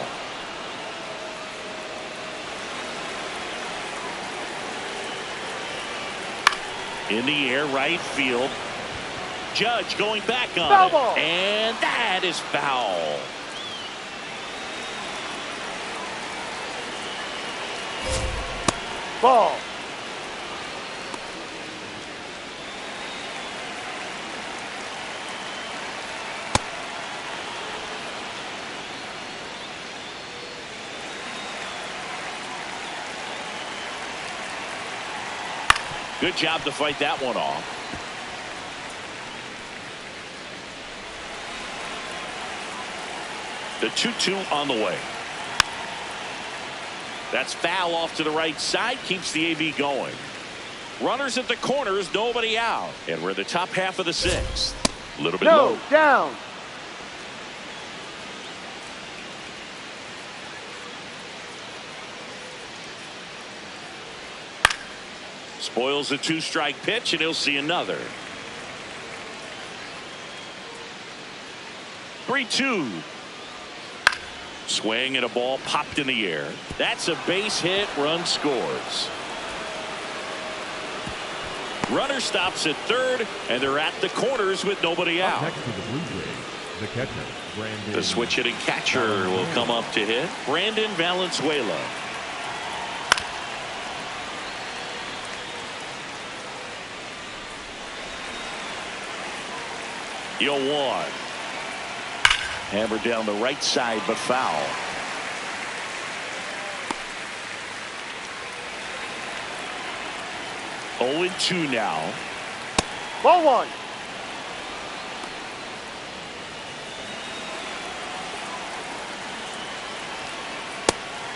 In the air right field. Judge going back on Foul it. ball. And that is foul. Ball. Good job to fight that one off. The 2-2 on the way. That's foul off to the right side. Keeps the AV going. Runners at the corners. Nobody out. And we're in the top half of the 6th. A little bit low. Down. Spoils a 2-strike pitch, and he'll see another. 3-2. Swing and a ball popped in the air. That's a base hit. Run scores. Runner stops at third, and they're at the corners with nobody Up out. next to the Blue Jays, the catcher, Brandon. The switch hitting catcher will come up to hit. Brandon Valenzuela. Yo, 1. Hammered down the right side, but foul. Oh and 2 now. Ball 1.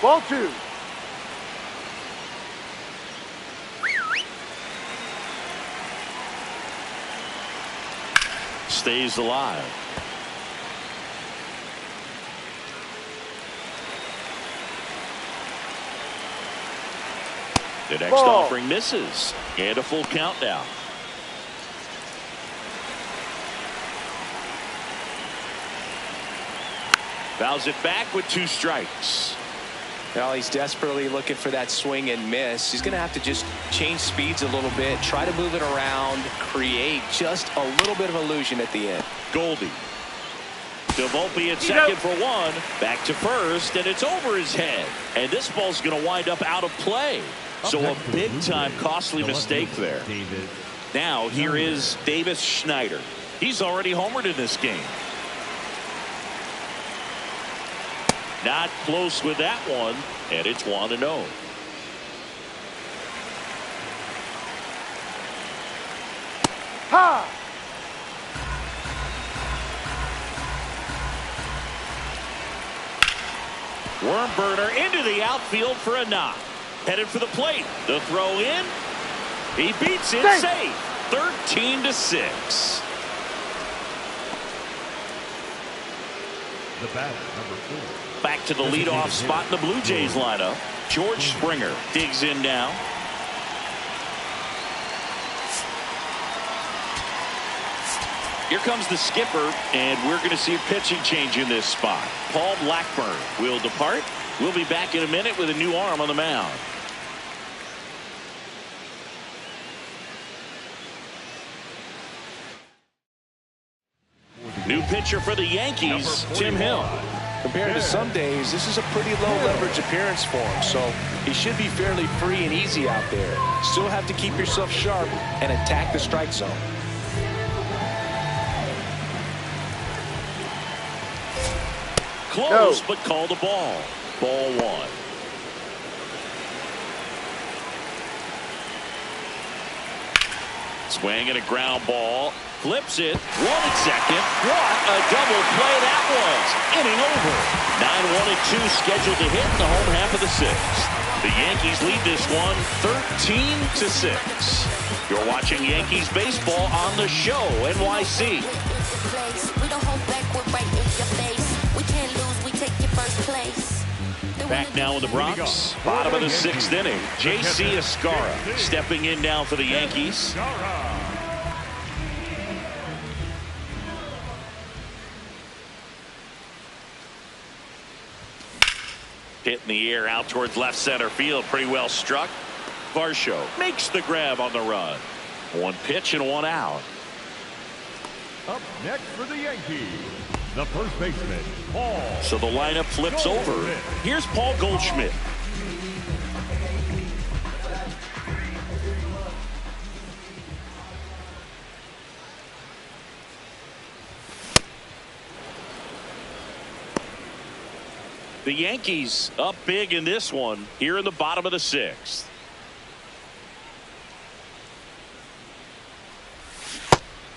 Ball 2. Stays alive. The next Ball. offering misses. And a full count now. Fouls it back with 2 strikes. Well, he's desperately looking for that swing and miss. He's going to have to just change speeds a little bit, try to move it around, create just a little bit of illusion at the end. Goldie. To Volpe at second for 1. Back to first, and it's over his head. And this ball's going to wind up out of play. So a big-time costly mistake there. Now here is Davis Schneider. He's already homered in this game. Not close with that one, and it's 1-0. Ha! Worm burner into the outfield for a knock. Headed for the plate. The throw in. He beats it safe. 13-6. The batter, number 4. Back to the leadoff spot in the Blue Jays lineup. George Springer digs in now. Here comes the skipper, and we're going to see a pitching change in this spot. Paul Blackburn will depart. We'll be back in a minute with a new arm on the mound. New pitcher for the Yankees, Tim Hill. Compared to some days, this is a pretty low leverage appearance for him, so he should be fairly free and easy out there. Still have to keep yourself sharp and attack the strike zone. Close, but call the ball. Ball 1. Swing and a ground ball. Flips it. 1 at second. What a double play that was. Inning over. 9-1 and 2 scheduled to hit in the home half of the 6th. The Yankees lead this one 13-6. You're watching Yankees baseball on the show, NYC. Back now in the Bronx. Bottom of the 6th inning. J.C. Escara stepping in now for the Yankees. Hit in the air out towards left center field. Pretty well struck. Varsho makes the grab on the run. 1 pitch and 1 out. Up next for the Yankees, the first baseman, Paul. So the lineup flips over. Here's Paul Goldschmidt. The Yankees up big in this one here in the bottom of the 6th.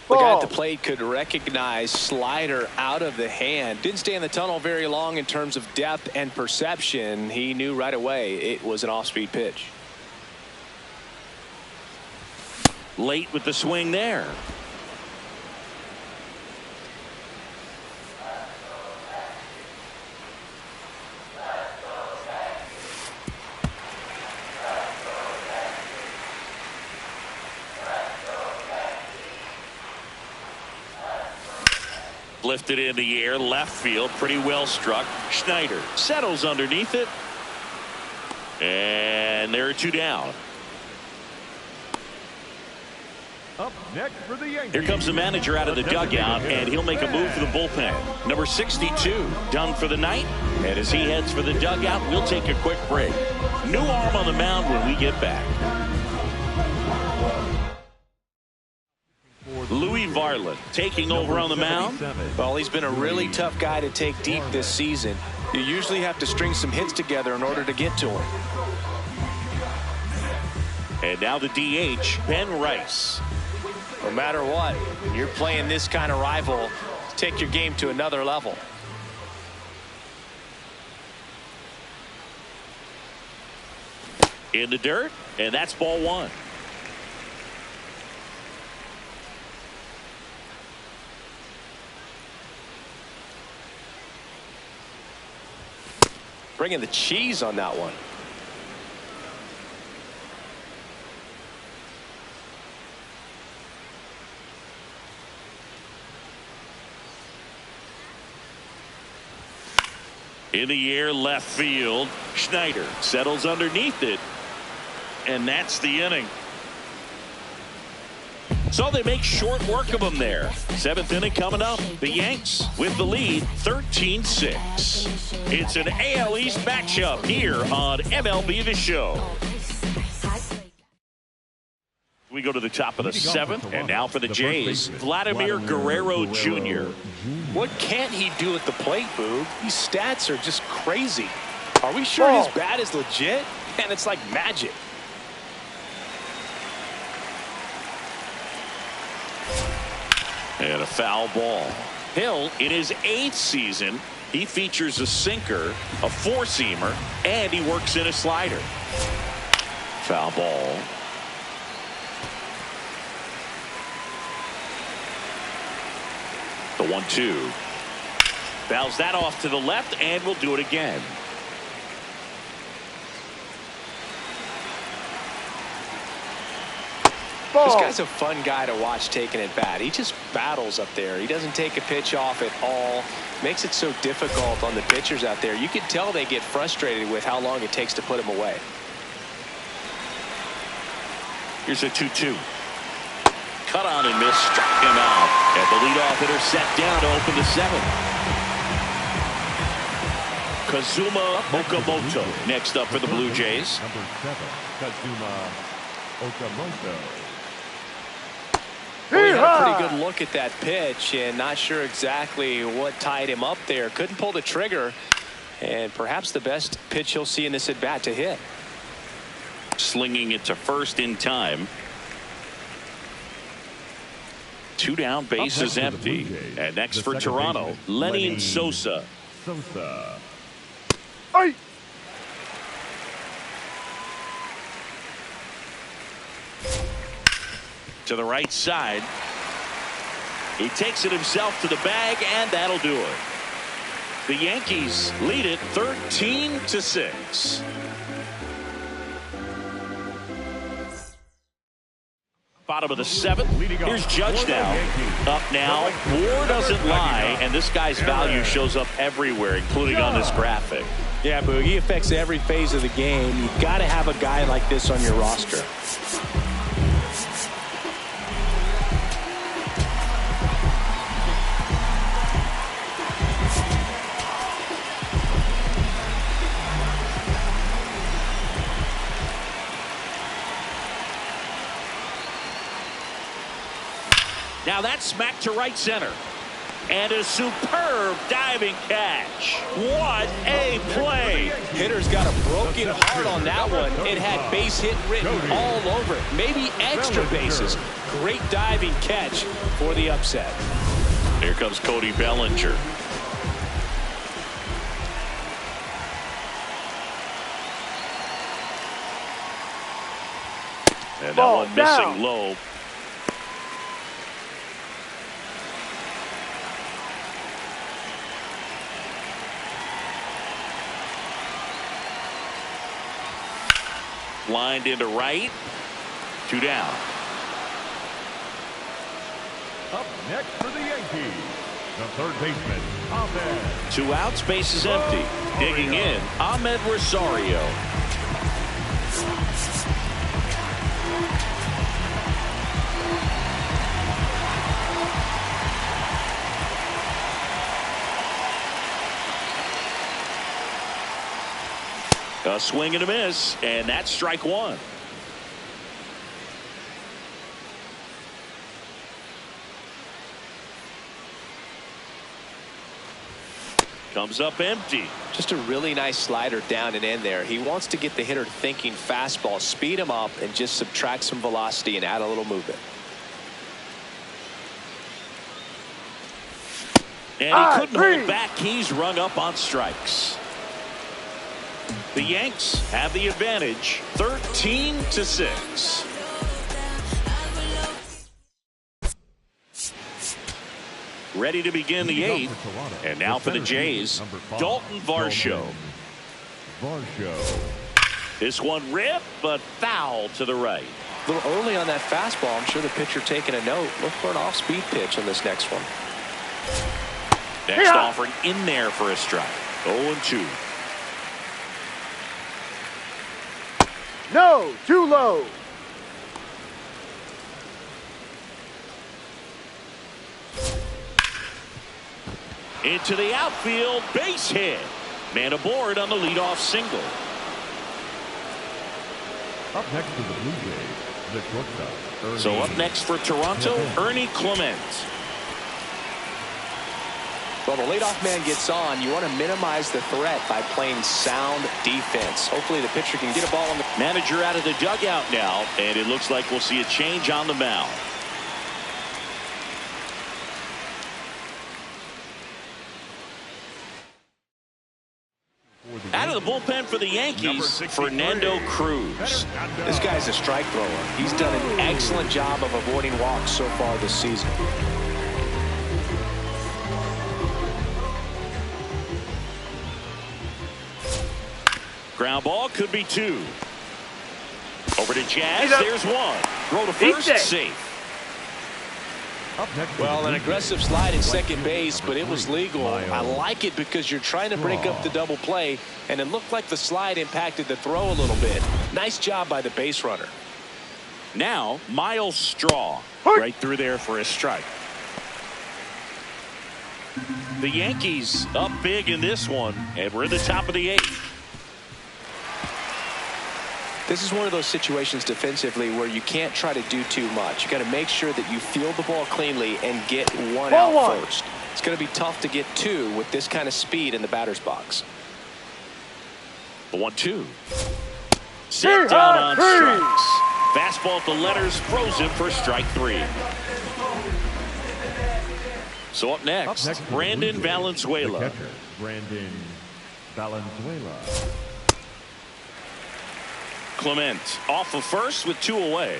The guy at the plate could recognize slider out of the hand. Didn't stay in the tunnel very long in terms of depth and perception. He knew right away it was an off-speed pitch. Late with the swing there. Lifted in the air, left field, pretty well struck. Schneider settles underneath it. And there are 2 down. Up next for the Yankees. Here comes the manager out of the dugout, and he'll make a move for the bullpen. Number 62 done for the night. And as he heads for the dugout, we'll take a quick break. New arm on the mound when we get back. Louis Varland taking over on the mound. Well, he's been a really tough guy to take deep this season. You usually have to string some hits together in order to get to him. And now the DH, Ben Rice. No matter what, you're playing this kind of rival, take your game to another level. in the dirt, and that's ball one. Bringing the cheese on that one. In the air, left field. Schneider settles underneath it, and that's the inning. So they make short work of them there. Seventh inning coming up. The Yanks with the lead, 13-6. It's an AL East matchup here on MLB The Show. We go to the top of the seventh, and now for the Jays, Vladimir Guerrero Jr. What can't he do at the plate, Boog? These stats are just crazy. Are we sure his bat is legit? Man, it's like magic. And a foul ball. Hill, in his 8th season, he features a sinker, a four-seamer, and he works in a slider. Foul ball. The 1-2. Fouls that off to the left, and we'll do it again. This guy's a fun guy to watch taking at bat. He just battles up there. He doesn't take a pitch off at all. Makes it so difficult on the pitchers out there. You can tell they get frustrated with how long it takes to put him away. Here's a 2-2. Cut on and miss, struck him out. And the leadoff hitter set down to open the seventh. Kazuma Okamoto next up for the Blue Jays. Number 7, Kazuma Okamoto. Well, he had a pretty good look at that pitch and not sure exactly what tied him up there. Couldn't pull the trigger, and perhaps the best pitch he'll see in this at bat to hit. Slinging it to first in time. 2 down, bases empty. And next for Toronto, Lenny Sosa. Hey! To the right side. He takes it himself to the bag, and that'll do it. The Yankees lead it 13-6. Bottom of the seventh. Here's Judge now. Up now. War doesn't lie, and this guy's value shows up everywhere, including on this graphic. Yeah, Boog, he affects every phase of the game. You've got to have a guy like this on your roster. Now that's smacked to right center. And a superb diving catch. What a play. Hitter's got a broken heart on that one. It had base hit written all over it. Maybe extra bases. Great diving catch for the upset. Here comes Cody Bellinger. And that one missing low. Lined into right. 2 down. Up next for the Yankees, the third baseman, Ahmed. 2 outs, base is empty. Digging in, Ahmed Rosario. A swing and a miss, and that's strike 1. Comes up empty. Just a really nice slider down and in there. He wants to get the hitter thinking fastball, speed him up, and just subtract some velocity and add a little movement. And he couldn't hold back. He's rung up on strikes. The Yanks have the advantage, 13-6. Ready to begin the 8th. And now for the Jays, Dalton Varsho. This one ripped, but foul to the right. A little early on that fastball. I'm sure the pitcher taking a note. Look for an off-speed pitch on this next one. Next offering in there for a strike. 0-2. No, too low. Into the outfield, base hit. Man aboard on the leadoff single. Up next to the Blue Jays, the shortstop. So up next for Toronto, Ernie Clement. Well, the leadoff man gets on. You want to minimize the threat by playing sound defense. Hopefully the pitcher can get a ball on the Manager out of the dugout now, and it looks like we'll see a change on the mound. Out of the bullpen for the Yankees, Fernando Cruz. This guy's a strike thrower. He's done an excellent job of avoiding walks so far this season. Ground ball could be 2. Over to Jazz. There's 1. Throw to first. Safe. Well, an aggressive slide in second base, but it was legal. I like it because you're trying to break up the double play, and it looked like the slide impacted the throw a little bit. Nice job by the base runner. Now, Miles Straw. Right through there for a strike. The Yankees up big in this one, and we're in the top of the 8th. This is one of those situations defensively where you can't try to do too much. You got to make sure that you field the ball cleanly and get one out first. It's going to be tough to get 2 with this kind of speed in the batter's box. The 1-2. Set down on strikes. Fastball at the letters, frozen for strike 3. So up next, Brandon Valenzuela. Brandon Valenzuela. Clement off of first with 2 away.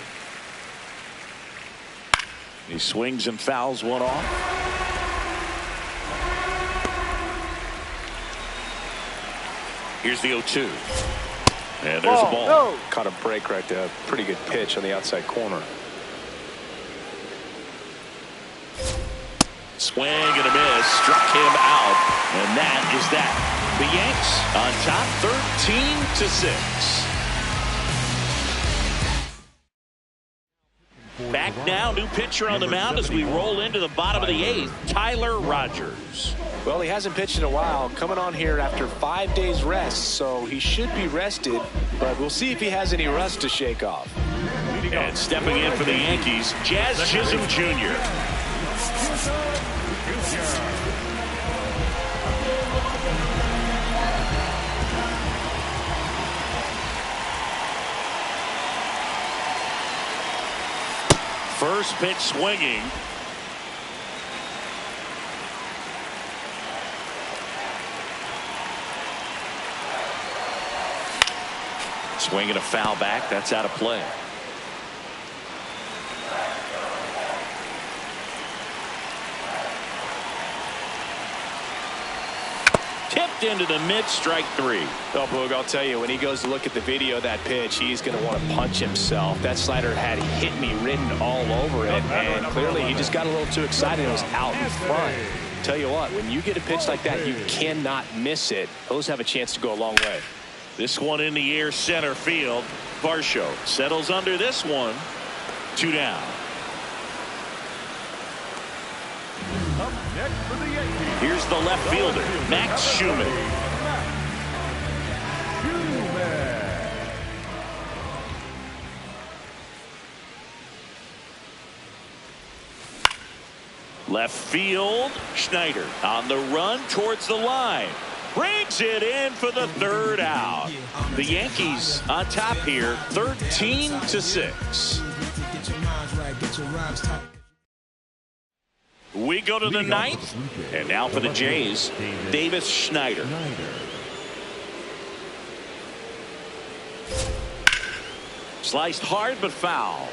He swings and fouls one off. Here's the 0-2. And there's a ball. No. Caught a break right there. Pretty good pitch on the outside corner. Swing and a miss. Struck him out. And that is that. The Yanks on top 13-6. Back now, new pitcher on the mound as we roll into the bottom of the 8th, Tyler Rogers. Well, he hasn't pitched in a while, coming on here after 5 days rest, so he should be rested, but we'll see if he has any rust to shake off. And stepping in for the Yankees, Jazz Chisholm Jr. First pitch swinging. Swinging a foul back. That's out of play. Tipped into the mid, strike 3. Oh, Boog, I'll tell you, when he goes to look at the video of that pitch, he's going to want to punch himself. That slider had hit me written all over it, and clearly he just got a little too excited and was out in front. Tell you what, when you get a pitch like that, you cannot miss it. Those have a chance to go a long way. This one in the air, center field. Varsho settles under this one. 2 down. Up next for the Yankees. Here's the left fielder, Max Schumann. Left field, Schneider on the run towards the line. Brings it in for the 3rd out. The Yankees on top here, 13-6. We go to the 9th, and now for the Jays, Davis Schneider. Sliced hard, but foul.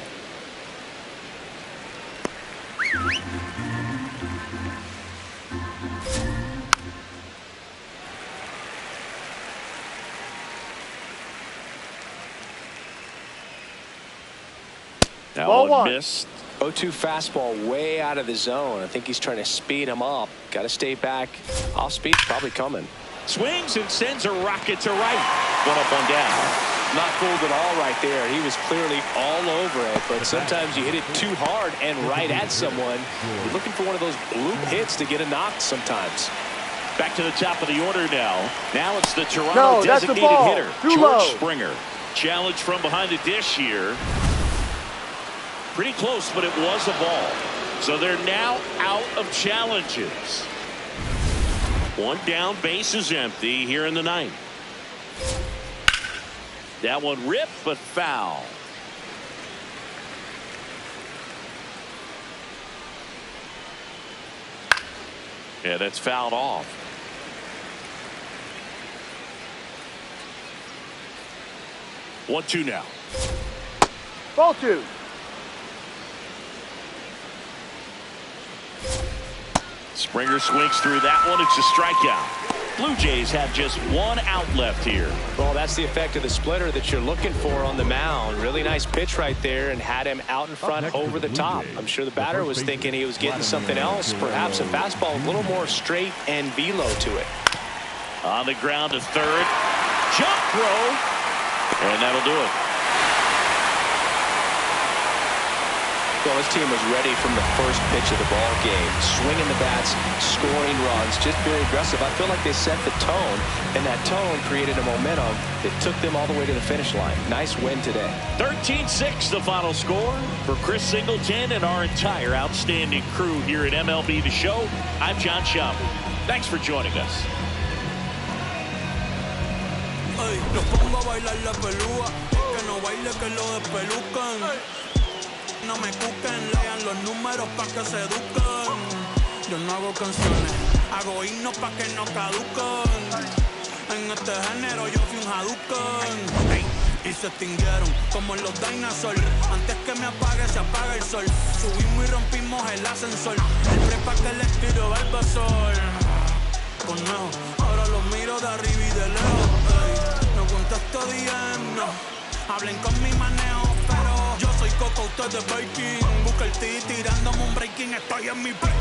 That one missed. 0-2 fastball way out of the zone. I think he's trying to speed him up. Got to stay back. Off speed's probably coming. Swings and sends a rocket to right. One up, one down. Not fooled at all right there. He was clearly all over it, but sometimes you hit it too hard and right at someone. You're looking for one of those bloop hits to get a knock sometimes. Back to the top of the order now. Now it's the Toronto designated hitter, George Springer. Challenge from behind the dish here. Pretty close, but it was a ball. So they're now out of challenges. One down, base is empty here in the ninth. That one ripped, but foul. Yeah, that's fouled off. 1-2 now. Ball 2. Springer swings through that one. It's a strikeout. Blue Jays have just one out left here. Well, that's the effect of the splitter that you're looking for on the mound. Really nice pitch right there and had him out in front over the top. I'm sure the batter was thinking he was getting something else, perhaps a fastball a little more straight and velo to it. On the ground to third. Jump throw. And that'll do it. Well, this team was ready from the first pitch of the ball game, swinging the bats, scoring runs, just very aggressive. I feel like they set the tone, and that tone created a momentum that took them all the way to the finish line. Nice win today. 13-6 the final score. For Chris Singleton and our entire outstanding crew here at MLB The Show, I'm John Schaub. Thanks for joining us. No me cuquen, lean los números pa' que se eduquen. Yo no hago canciones, hago himnos pa' que no caduquen. En este género yo fui un Hadouken. Hey, y se extinguieron como los dinosaurs. Antes que me apague, se apaga el sol. Subimos y rompimos el ascensor. El prepa que les tiro Barbasol. Conejo, ahora los miro de arriba y de lejos. Hey, no contesto DM, no. Hablen con mi manejo, pero yo soy Coco, usted de Baking. Busca el T tirándome un breaking, estoy en mi break.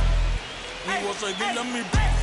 Y voy a seguir en mi break.